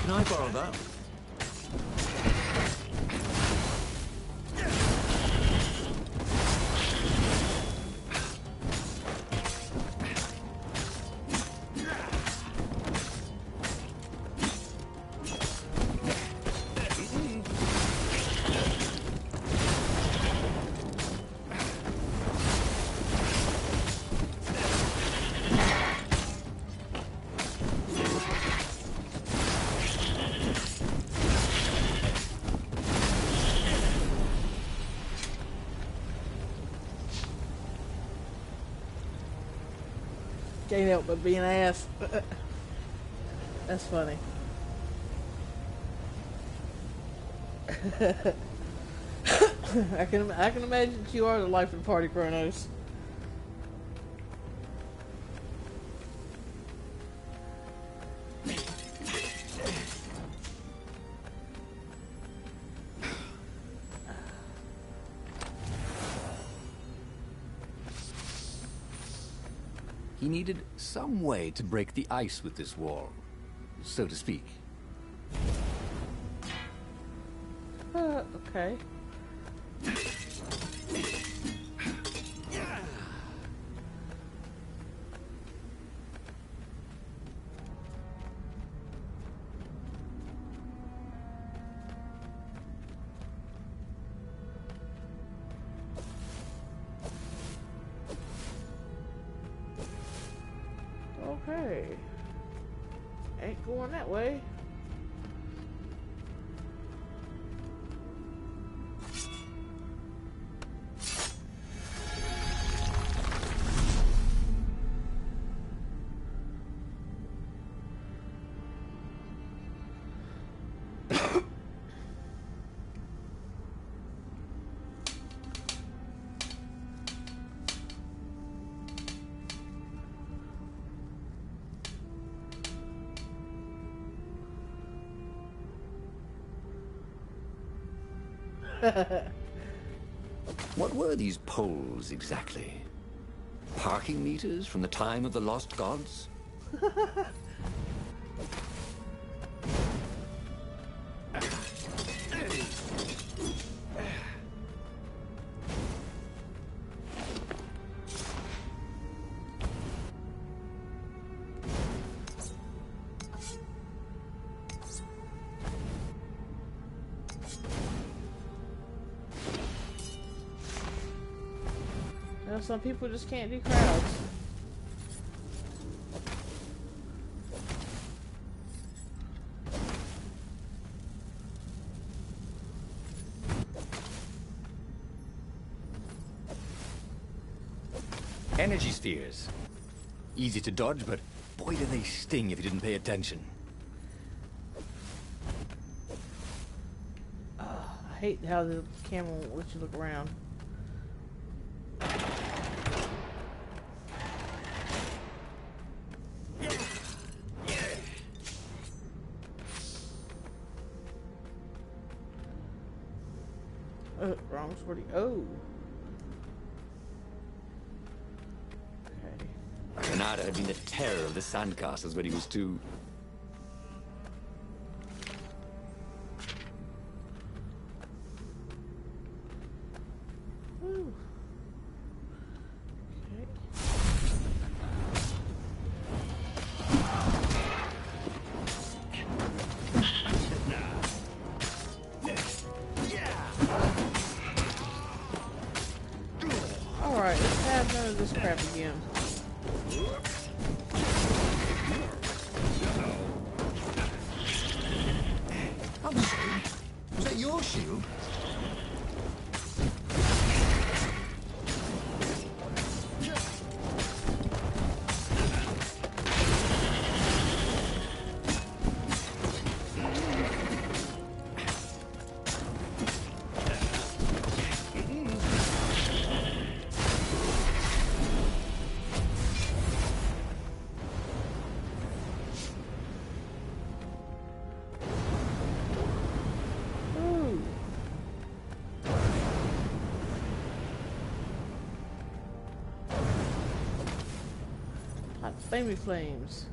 Can I borrow that? Can't help but be an ass. That's funny. I can imagine that you are the life of the party, Chronos. He needed some way to break the ice with this wall, so to speak. Okay. Okay. Ain't going that way. What were these poles exactly? Parking meters from the time of the lost gods? Well, some people just can't do crowds. Energy spheres. Easy to dodge, but boy do they sting if you didn't pay attention. I hate how the camera won't let you look around. Wrong sortie. Oh. Okay. Renato had been the terror of the sandcastles when he was 2. Woo. Okay. Alright, let's have none of this crap again. I'm sorry. Was that your shield? Ooh. Hot flamey flames.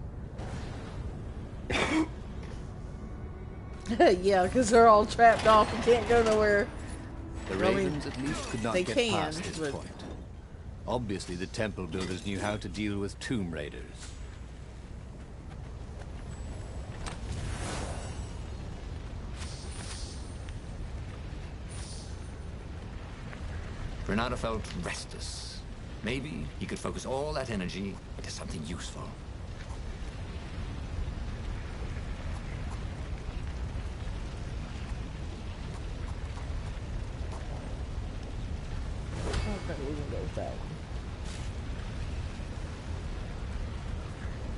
Yeah, because they're all trapped off and can't go nowhere. The Well, I mean, Ravens at least could not they get can, past this but- point. Obviously, the temple builders knew how to deal with tomb raiders. Renato felt restless. Maybe he could focus all that energy into something useful. I don't think we're gonna go with that one.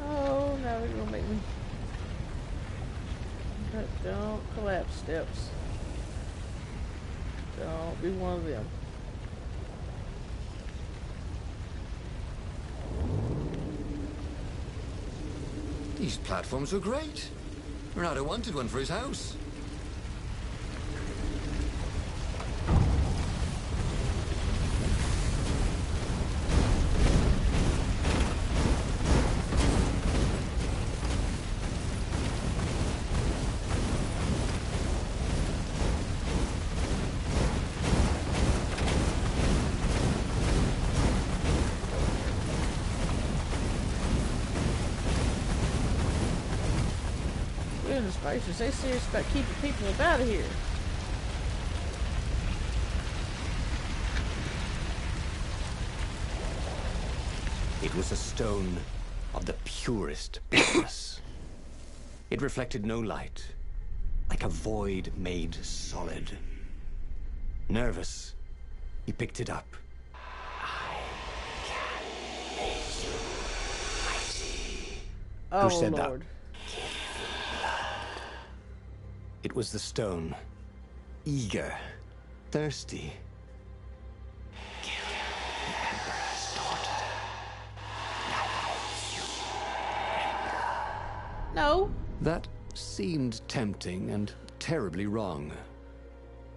Oh, now they're gonna make me. But don't collapse steps. Don't be one of them. These platforms were great. Renato wanted one for his house. Goodness gracious, they serious about keeping people out of here. It was a stone of the purest blackness. It reflected no light, like a void made solid. Nervous, he picked it up. Oh, Who said that? Lord. It was the stone. Eager, thirsty. No. That seemed tempting and terribly wrong.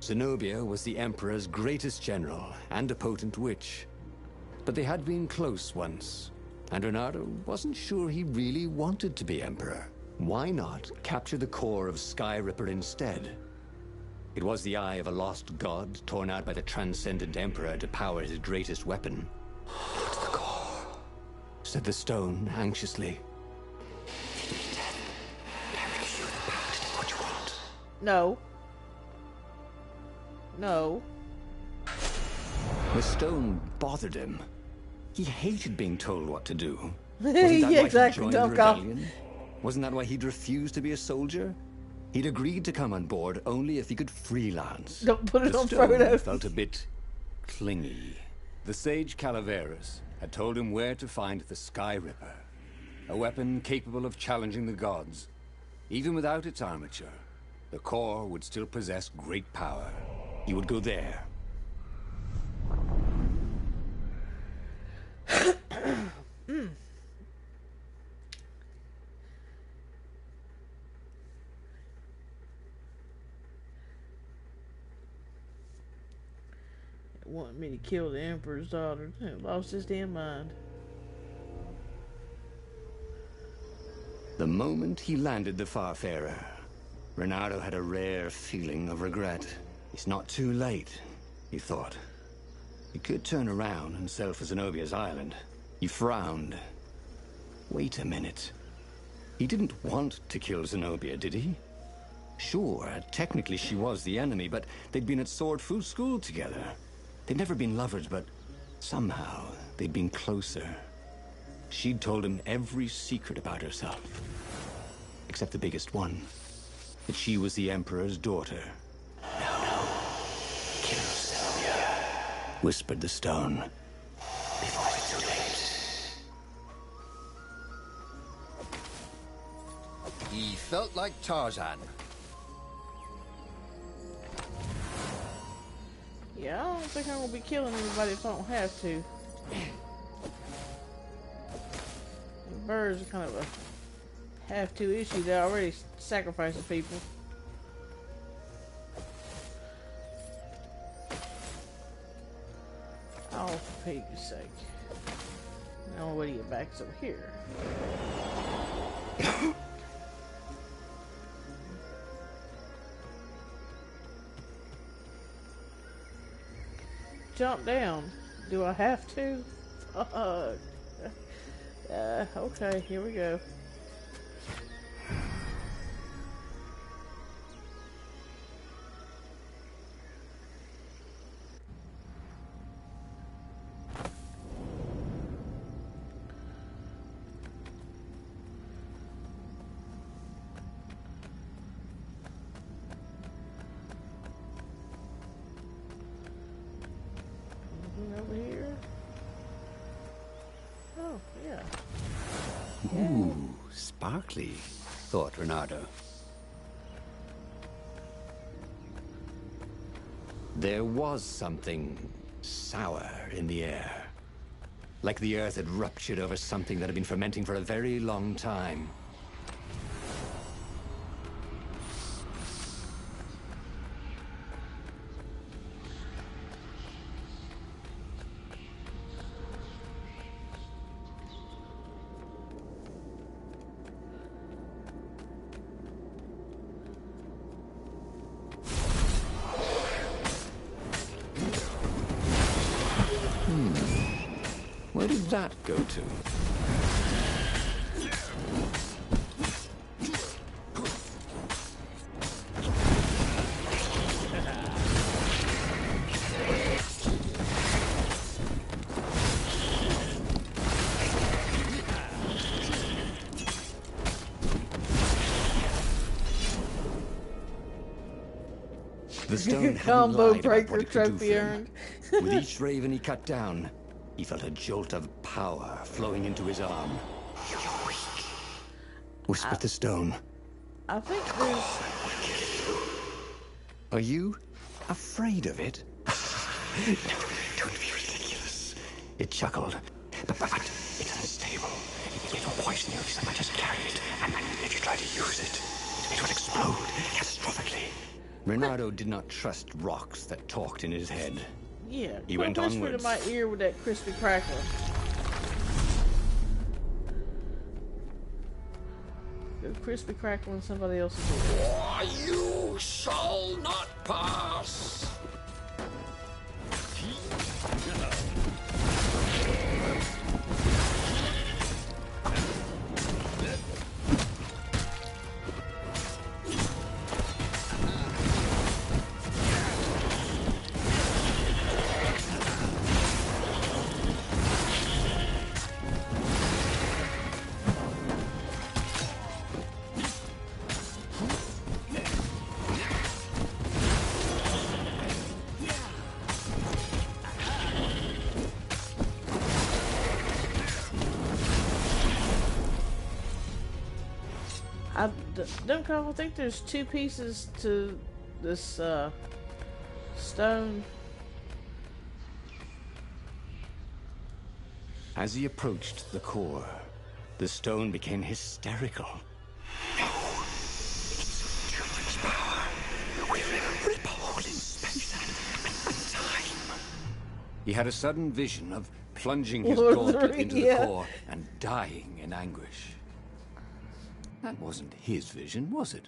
Zenobia was the Emperor's greatest general and a potent witch. But they had been close once, and Reynardo wasn't sure he really wanted to be Emperor. Why not capture the core of Sky Ripper instead? It was the eye of a lost god torn out by the transcendent Emperor to power his greatest weapon. "It's the core," said the stone anxiously. "If you be dead, Derek gives you the power to do what you want." No. No. The stone bothered him. He hated being told what to do. Yeah, exactly. He joined the rebellion? Wasn't that why he'd refused to be a soldier? He'd agreed to come on board only if he could freelance. Don't put it The on stone Frodo. felt a bit clingy. The sage Calaveras had told him where to find the Sky Ripper, a weapon capable of challenging the gods. Even without its armature, the core would still possess great power. He would go there. Wanted me to kill the Emperor's daughter. Lost his damn mind. The moment he landed the Farfarer, Reynardo had a rare feeling of regret. It's not too late, he thought. He could turn around and sail for Zenobia's island. He frowned. Wait a minute. He didn't want to kill Zenobia, did he? Sure, technically she was the enemy, but they'd been at Sword Fu school together. They'd never been lovers, but somehow they'd been closer. She'd told him every secret about herself. Except the biggest one. That she was the Emperor's daughter. No. Kill Zenobia, whispered the stone. Before it's too late. He felt like Tarzan. Yeah, I don't think I'm gonna be killing anybody if I don't have to. Birds are kind of a have-to issue. They're already sacrificing people. Oh, for Pete's sake. The only way to get back is over here. Jump down. Do I have to? Fuck. Okay, here we go. Anything over here? Oh, yeah. Ooh, sparkly, thought Reynardo. There was something sour in the air. Like the earth had ruptured over something that had been fermenting for a very long time. Where did that go to? The stone hadn't Combo lied about breaker what it could do trophy for him. earned. With each raven he cut down, he felt a jolt of power flowing into his arm. "You're weak," whispered the stone. I think there's... Are you afraid of it? No, don't be ridiculous. It chuckled. But it's unstable. It will poison you if somebody just carry it. And if you try to use it, it will explode catastrophically. Reynardo did not trust rocks that talked in his head. Yeah, He went whispered onwards. in my ear with that crispy crackle. Go crispy crackle in somebody else's ear. You shall not pass! I think there's 2 pieces to this stone. As he approached the core, the stone became hysterical. No, it's too much power. We will rip a hole in space and time. He had a sudden vision of plunging his Lord of the gauntlet Rings, into the yeah. core and dying in anguish. That wasn't his vision, was it?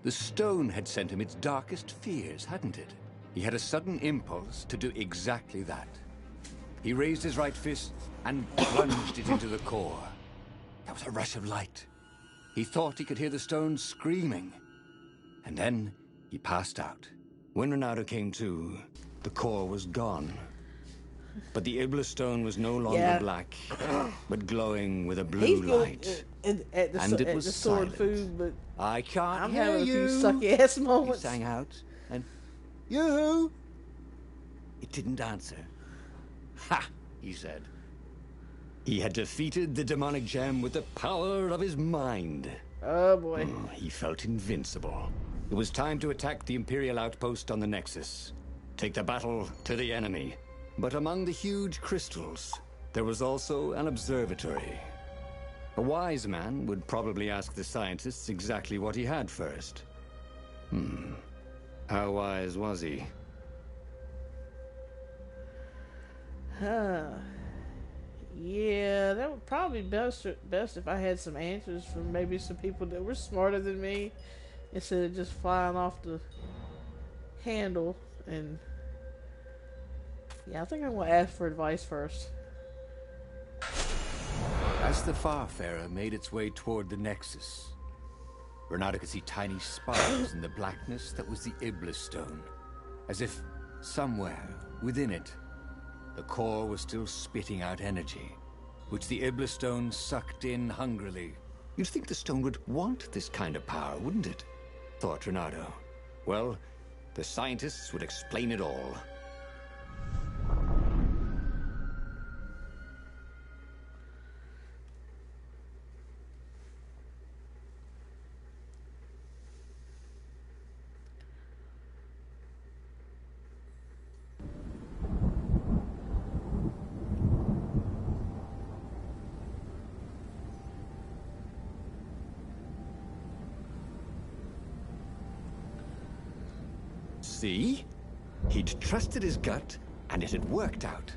The stone had sent him its darkest fears, hadn't it? He had a sudden impulse to do exactly that. He raised his right fist and plunged it into the core. There was a rush of light. He thought he could hear the stone screaming. And then he passed out. When Reynardo came to, the core was gone. But the Iblis stone was no longer Yeah. black, but glowing with a blue He's good light. at the, And it at was the sword silent. food, but I can't I'm hear having a you. few sucky ass He moments. sang out, and you. It didn't answer. Ha! He said. He had defeated the demonic gem with the power of his mind. Oh boy. He felt invincible. It was time to attack the Imperial outpost on the Nexus. Take the battle to the enemy. But among the huge crystals, there was also an observatory. A wise man would probably ask the scientists exactly what he had first. How wise was he? Yeah, that would probably be best if I had some answers from maybe some people that were smarter than me, instead of just flying off the handle. And yeah, I think I'm gonna ask for advice first. As the Farfarer made its way toward the Nexus, Reynardo could see tiny sparks in the blackness that was the Iblis stone, as if somewhere within it, the core was still spitting out energy, which the Iblis stone sucked in hungrily. You'd think the stone would want this kind of power, wouldn't it? Thought Reynardo. Well, the scientists would explain it all. See? He'd trusted his gut, and it had worked out.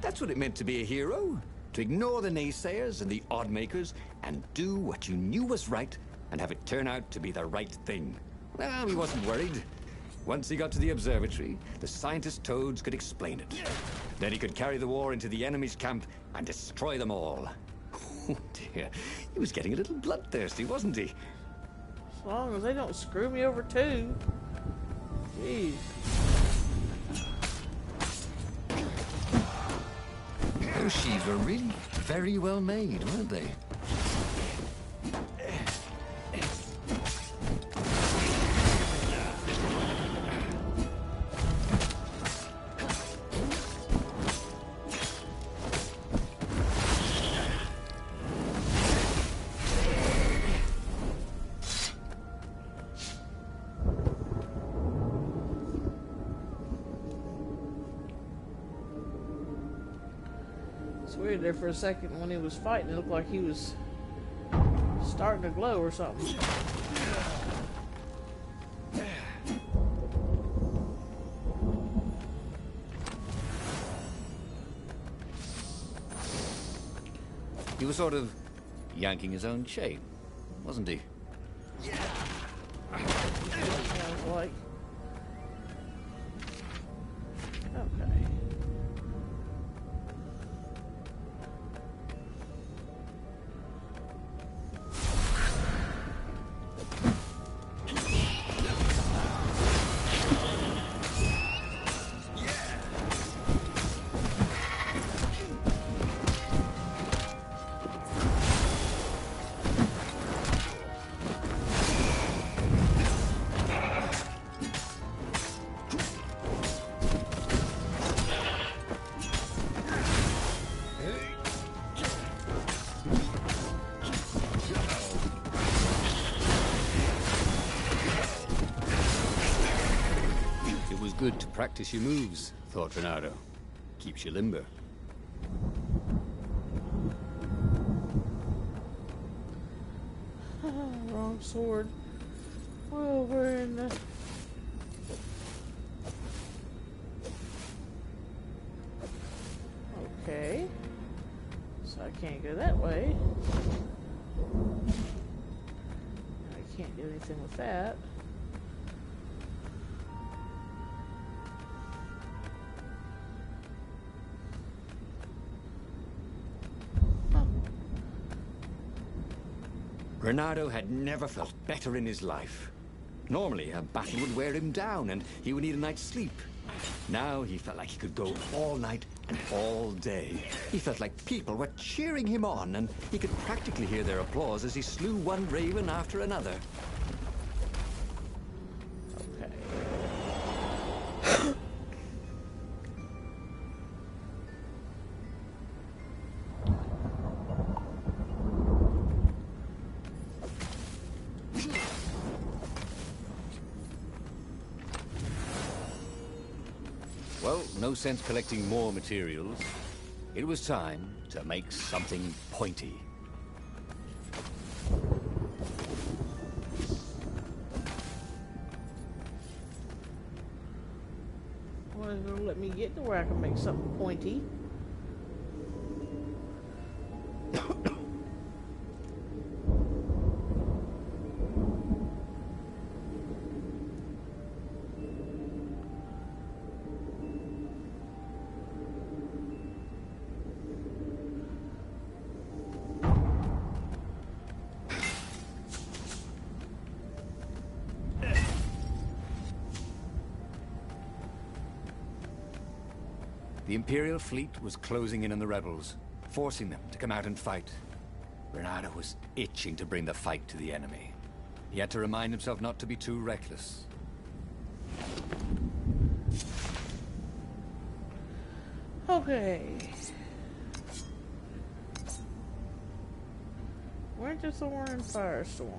That's what it meant to be a hero. To ignore the naysayers and the odd-makers, and do what you knew was right, and have it turn out to be the right thing. Well, he wasn't worried. Once he got to the observatory, the scientist toads could explain it. Then he could carry the war into the enemy's camp and destroy them all. Oh dear, he was getting a little bloodthirsty, wasn't he? As long as they don't screw me over too. Jeez. Those sheaves were really very well made, weren't they? It's weird there for a second when he was fighting. It looked like he was starting to glow or something. He was sort of yanking his own chain, wasn't he? Sounds like. Okay. Good to practice your moves, thought Reynardo. Keeps you limber. Wrong sword. Well, we're in the... Okay. So I can't go that way. I can't do anything with that. Reynardo had never felt better in his life. Normally, a battle would wear him down and he would need a night's sleep. Now he felt like he could go all night and all day. He felt like people were cheering him on, and he could practically hear their applause as he slew one raven after another. Okay. Well, no sense collecting more materials. It was time to make something pointy. Well, it's gonna let me get to where I can make something pointy. The Imperial fleet was closing in on the rebels, forcing them to come out and fight. Reynardo was itching to bring the fight to the enemy. He had to remind himself not to be too reckless. Okay. Winter Thorn and Firestorm.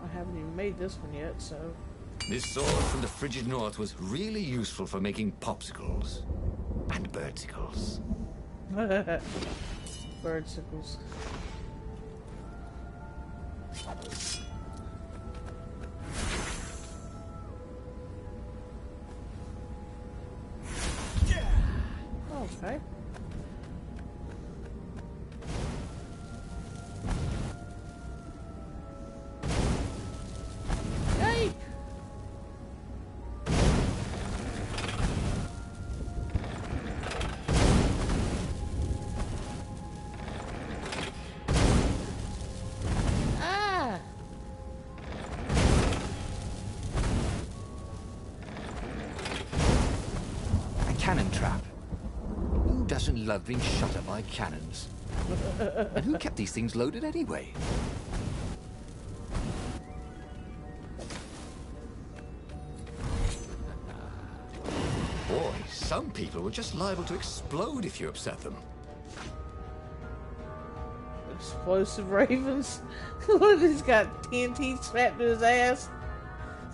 I haven't even made this one yet, so... This sword from the frigid north was really useful for making popsicles. And birdsicles. Birdsicles. Okay. Hey! Ah! A cannon trap. Who doesn't love being shot at by cannons? And who kept these things loaded anyway? Boy, some people were just liable to explode if you upset them. explosive ravens. One of these got TNT strapped to his ass.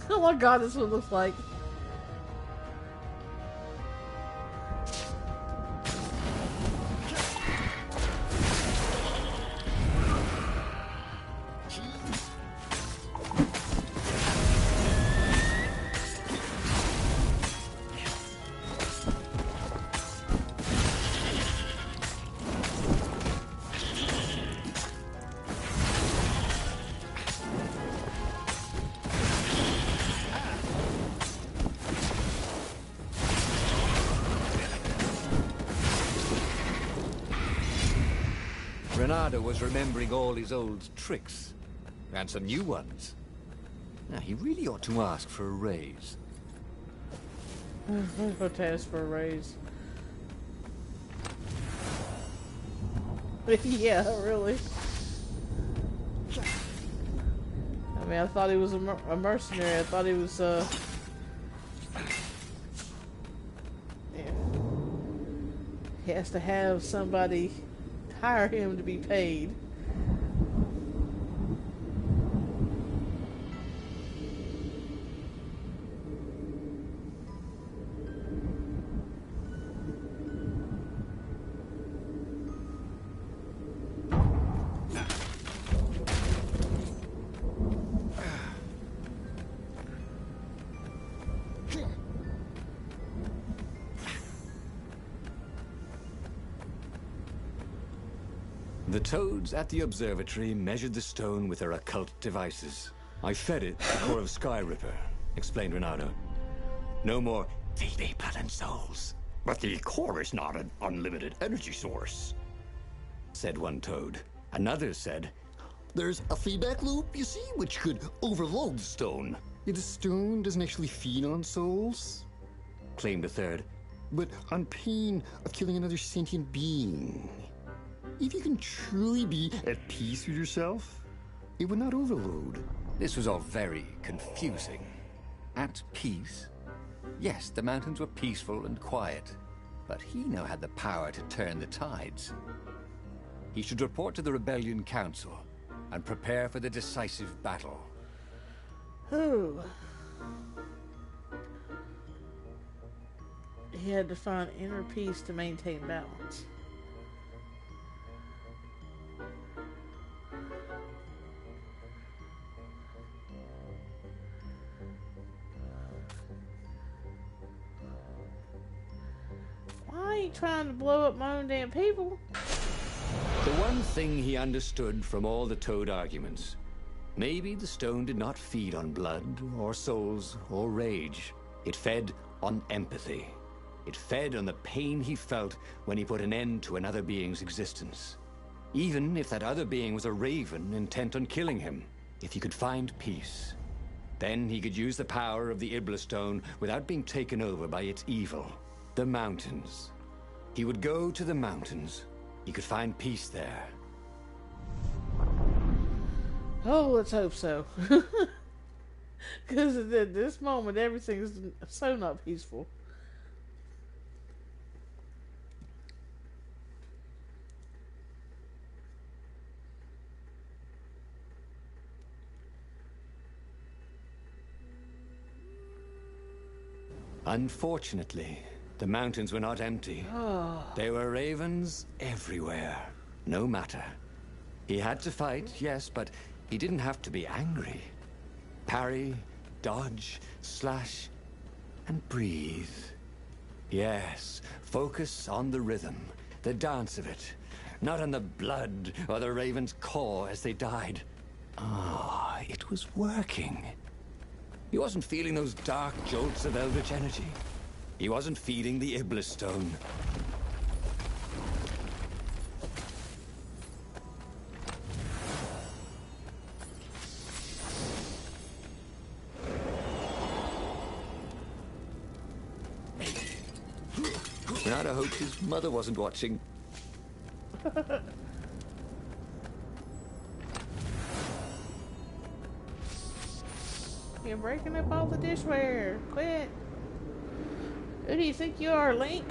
Oh my god, this one looks like. Renato was remembering all his old tricks, and some new ones. Now, he really ought to ask for a raise. Go to ask for a raise. Yeah, really. I mean, I thought he was a mercenary. I thought he was, yeah. He has to have somebody hire him to be paid. The toads at the observatory measured the stone with their occult devices. I fed it the core of Sky Ripper, explained Renato. No more feed blood and souls. But the core is not an unlimited energy source, said one toad. Another said, there's a feedback loop, you see, which could overload the stone. The stone doesn't actually feed on souls, claimed a third. but on pain of killing another sentient being. If you can truly be at peace with yourself, it would not overload. This was all very confusing. At peace? Yes, the mountains were peaceful and quiet, but he now had the power to turn the tides. He should report to the Rebellion Council and prepare for the decisive battle. Who? He had to find inner peace to maintain balance. Why ain't trying to blow up my own damn people? The one thing he understood from all the Toad arguments, maybe the stone did not feed on blood, or souls, or rage. It fed on empathy. It fed on the pain he felt when he put an end to another being's existence. Even if that other being was a raven intent on killing him. If he could find peace, then he could use the power of the Ibla stone without being taken over by its evil. The mountains. He would go to the mountains. He could find peace there. Oh, let's hope so. Because at this moment, everything's so not peaceful. Unfortunately, the mountains were not empty. There were ravens everywhere. No matter. He had to fight, yes, but he didn't have to be angry. Parry, dodge, slash, and breathe. Yes, focus on the rhythm, the dance of it, not on the blood or the raven's core as they died. Ah, it was working. He wasn't feeling those dark jolts of eldritch energy. He wasn't feeding the Iblis stone. Renato hoped his mother wasn't watching. You're breaking up all the dishware. Quit. Who do you think you are, Link?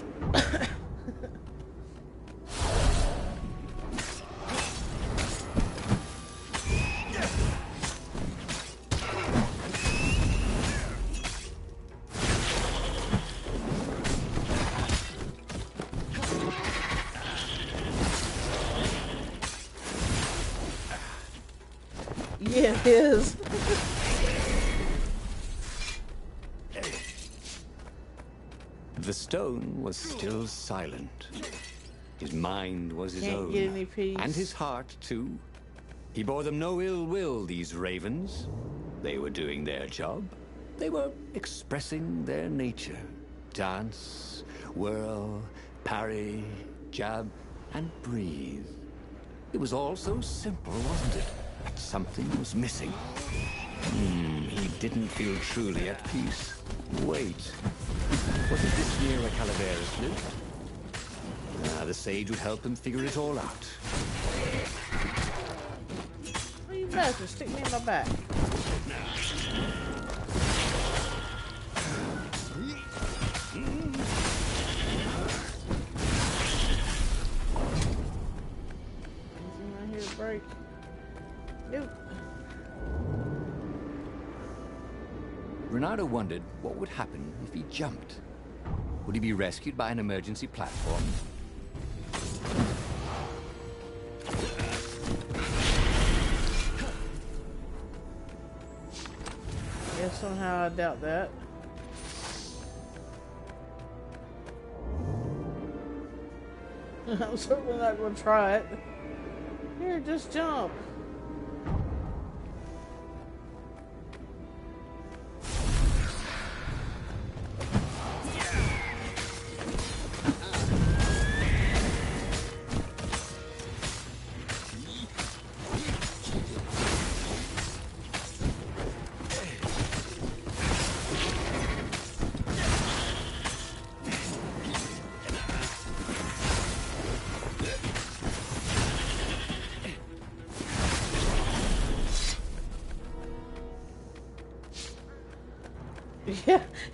it is. The stone was still silent. His mind was his Can't own. get any peace. And his heart, too. He bore them no ill will, these ravens. They were doing their job. They were expressing their nature. Dance, whirl, parry, jab, and breathe. It was all so simple, wasn't it? But something was missing. He didn't feel truly at peace. Wait. Wasn't this near where Calaveras lived? The sage would help him figure it all out. Oh, you bastard, stick me in my back. Anything right here to break? Nope. Renato wondered what would happen if he jumped. Would he be rescued by an emergency platform? Yeah, somehow I doubt that. I'm certainly not going to try it. Here, just jump.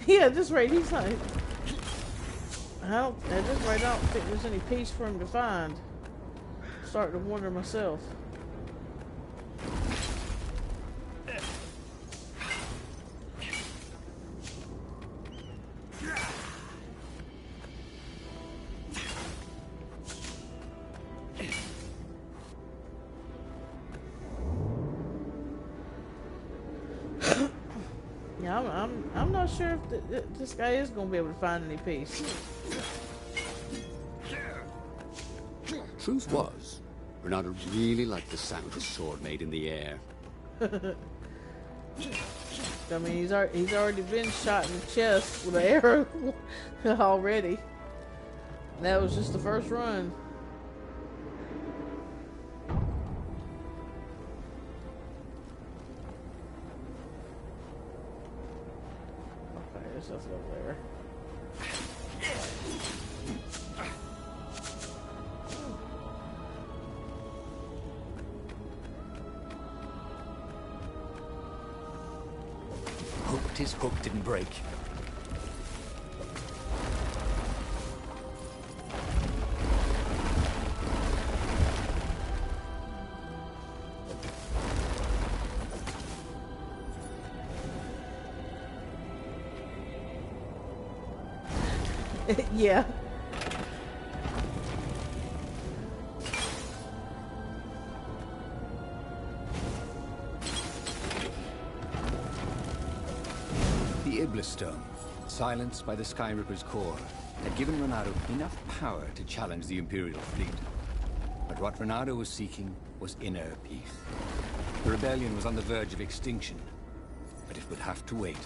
Yeah, at this rate, he's not. At this rate, I don't think there's any peace for him to find. I'm starting to wonder myself. Yeah, I'm not sure if this guy is going to be able to find any peace. Truth was, Renato really liked the sound his sword made in the air. I mean, he's already been shot in the chest with an arrow already. And that was just the first run. Okay, there's nothing over there. Hoped his hook didn't break. Yeah. The Iblis Stone, silenced by the Sky Ripper's core, had given Renato enough power to challenge the Imperial fleet. But what Renato was seeking was inner peace. The rebellion was on the verge of extinction, but it would have to wait.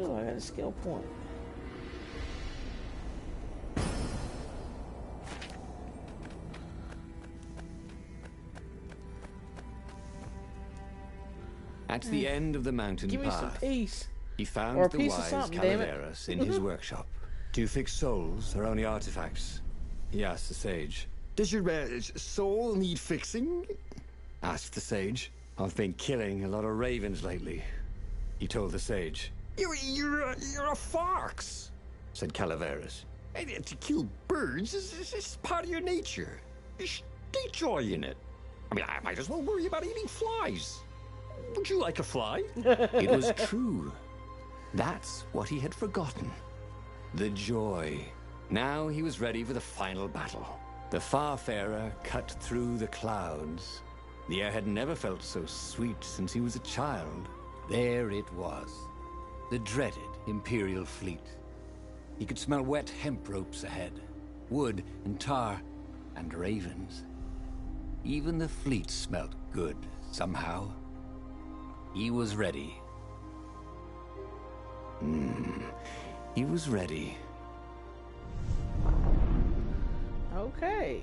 Oh, I got a skill point. At the end of the mountain Give me some path, peace. he found Or a the piece of wise something, damn it. Calaveras in his workshop. Do you fix souls or only artifacts? He asked the sage. Does your soul need fixing? Asked the sage. I've been killing a lot of ravens lately, he told the sage. You're a fox, Said Calaveras. To kill birds is part of your nature. You should take joy in it. I mean, I might as well worry about eating flies. Would you like a fly? It was true. That's what he had forgotten. The joy. Now he was ready for the final battle. The Farfarer cut through the clouds. The air had never felt so sweet since he was a child. There it was. The dreaded Imperial fleet. He could smell wet hemp ropes ahead. Wood and tar and ravens. Even the fleet smelt good, somehow. He was ready. He was ready. Okay.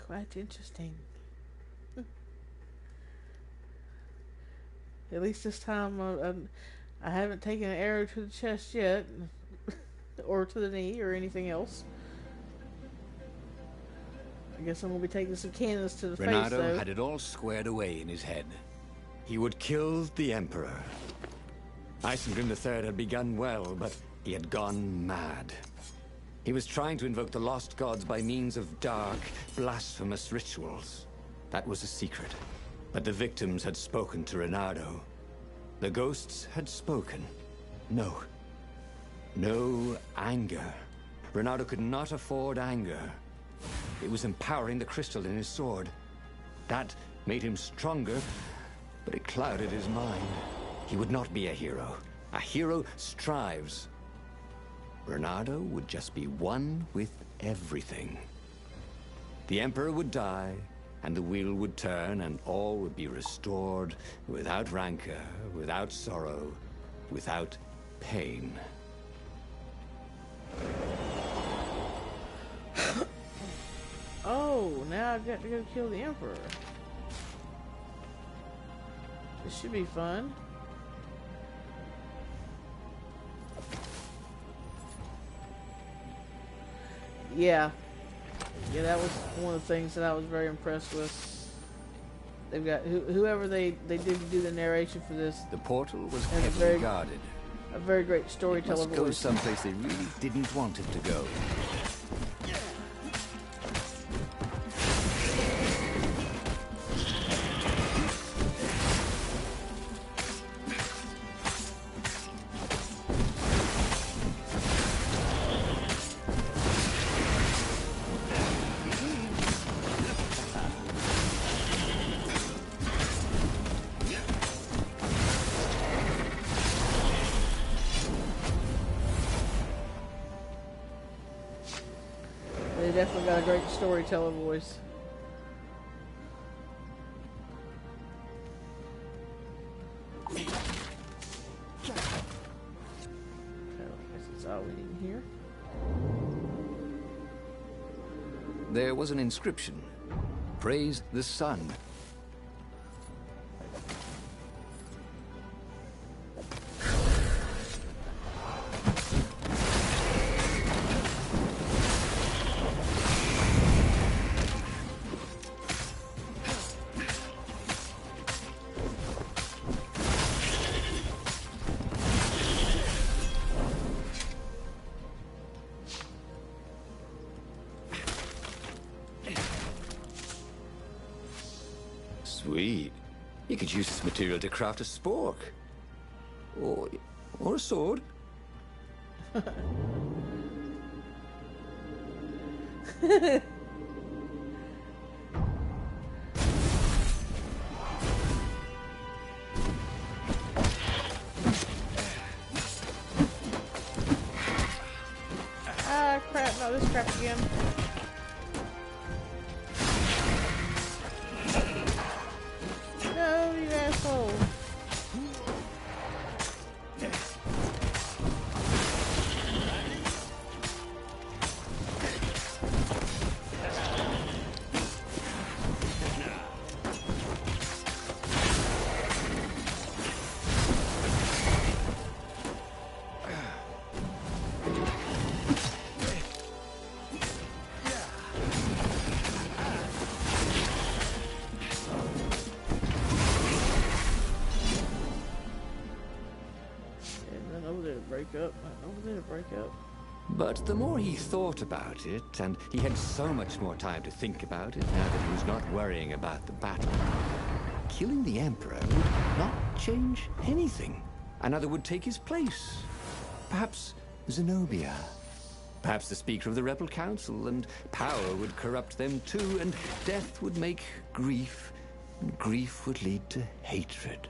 Quite interesting. At least this time I haven't taken an arrow to the chest yet. Or to the knee or anything else. I guess I'm going to be taking some cannons to the face, Renato though. had it all squared away in his head. He would kill the Emperor. Isengrim III had begun well, but he had gone mad. He was trying to invoke the lost gods by means of dark, blasphemous rituals. That was a secret. But the victims had spoken to Renato. The ghosts had spoken. No. No anger. Renato could not afford anger. It was empowering the crystal in his sword. That made him stronger, but it clouded his mind. He would not be a hero. A hero strives. Renato would just be one with everything. The Emperor would die, and the wheel would turn, and all would be restored without rancor, without sorrow, without pain. Oh, now I've got to go kill the Emperor. This should be fun. Yeah, that was one of the things that I was very impressed with. They've got whoever they did to do the narration for this. The portal was And heavily guarded. A very great It storyteller must go voice. someplace they really didn't want it to go. They definitely got a great storyteller voice. So, I guess that's all we need here. There was an inscription. Praise the sun. Sweet. You could use this material to craft a spork. Or a sword. Ah, crap, not this crap again. No, you asshole. Break up. Over there to break up. But the more he thought about it, and he had so much more time to think about it now that he was not worrying about the battle, killing the Emperor would not change anything. Another would take his place. Perhaps Zenobia. Perhaps the Speaker of the Rebel Council, and power would corrupt them too, and death would make grief, and grief would lead to hatred.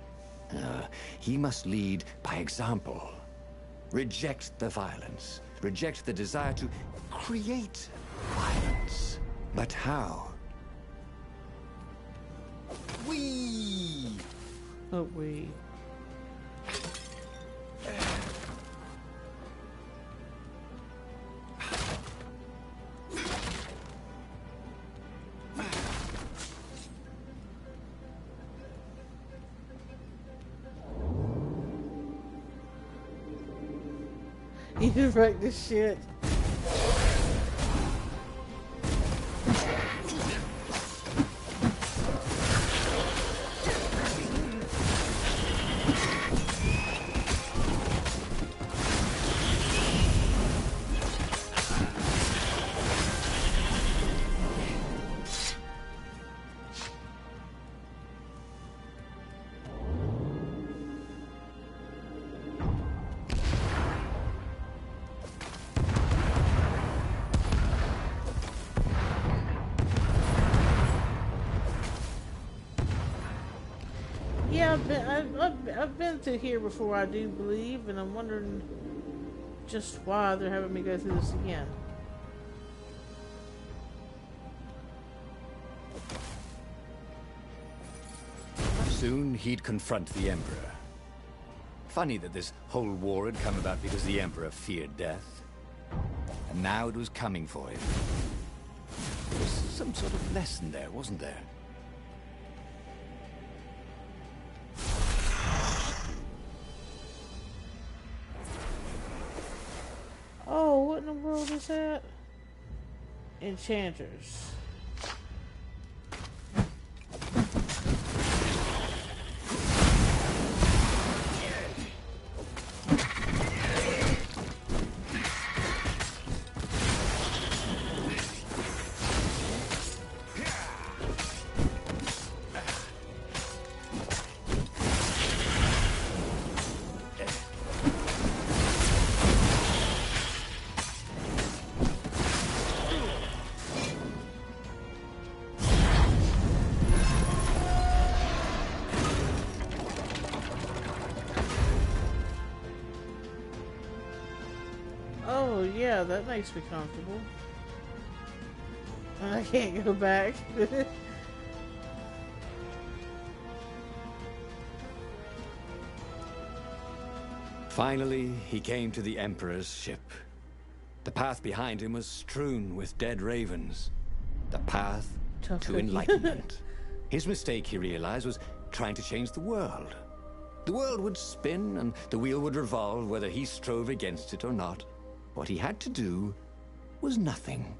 He must lead by example. Reject the violence. Reject the desire to create violence. But how? Whee! Oh, we. You wrecked this shit. Yeah, I've been through here before, I do believe, and I'm wondering just why they're having me go through this again. Soon he'd confront the Emperor. Funny that this whole war had come about because the Emperor feared death. And now it was coming for him. There was some sort of lesson there, wasn't there? Oh, what in the world is that? Enchanters. Oh, yeah, that makes me comfortable. I can't go back. Finally, he came to the Emperor's ship. The path behind him was strewn with dead ravens. The path Tough to cookie. enlightenment. His mistake, he realized, was trying to change the world. The world would spin and the wheel would revolve whether he strove against it or not. What he had to do was nothing.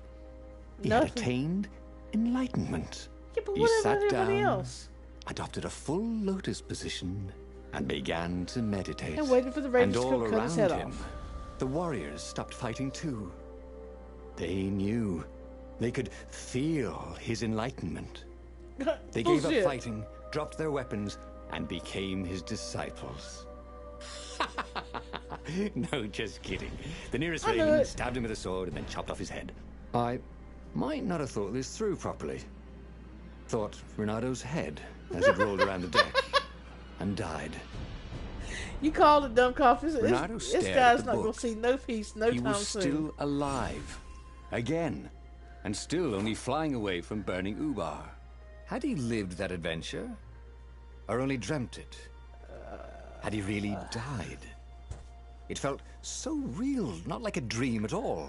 He had Nothing? attained enlightenment. Yeah, but He what sat about everybody down, else? adopted a full lotus position, and began to meditate. And waited for the ravens And to all come cut his around head him, off. the warriors stopped fighting too. They knew. They could feel his enlightenment. They gave up Bullshit. fighting, dropped their weapons, and became his disciples. No, just kidding. The nearest I know raven it. stabbed him with a sword and then chopped off his head. I might not have thought this through properly. Thought Renado's head as it rolled around the deck and died. You called it, dumb coffee. Renato This stared at guy's the not going book. to see no peace no He time was soon. still alive. Again. And still only flying away from burning Ubar. Had he lived that adventure? Or only dreamt it? Had he really died? It felt so real, not like a dream at all.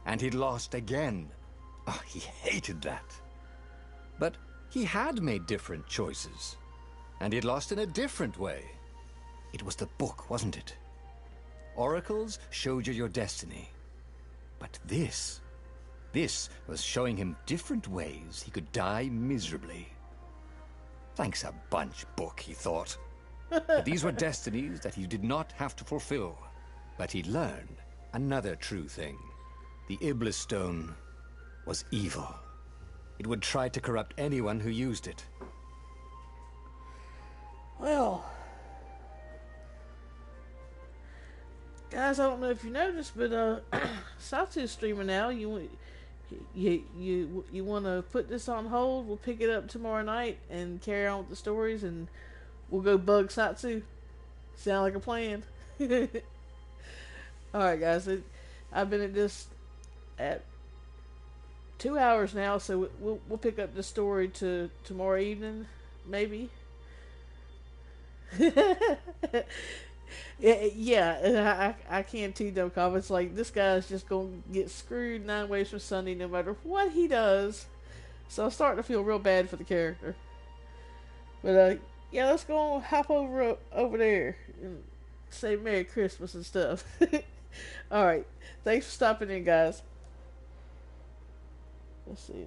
And he'd lost again. Oh, he hated that. But he had made different choices. And he'd lost in a different way. It was the book, wasn't it? Oracles showed you your destiny. But this was showing him different ways he could die miserably. Thanks a bunch, book, he thought. But these were destinies that he did not have to fulfill. But he'd learned another true thing. The Iblis Stone was evil. It would try to corrupt anyone who used it. Well, Guys, I don't know if you noticed, but Satsu's streaming now. You want to put this on hold? We'll pick it up tomorrow night and carry on with the stories, and we'll go bug Satsu. Sound like a plan? All right, guys. I've been at this at 2 hours now, so we'll pick up the story to tomorrow evening, maybe. Yeah, I can't tease no comments. Like, this guy's just gonna get screwed 9 ways from Sunday no matter what he does. So I'm starting to feel real bad for the character. But yeah, let's go and hop over there and say Merry Christmas and stuff. Alright, thanks for stopping in, guys. Let's see.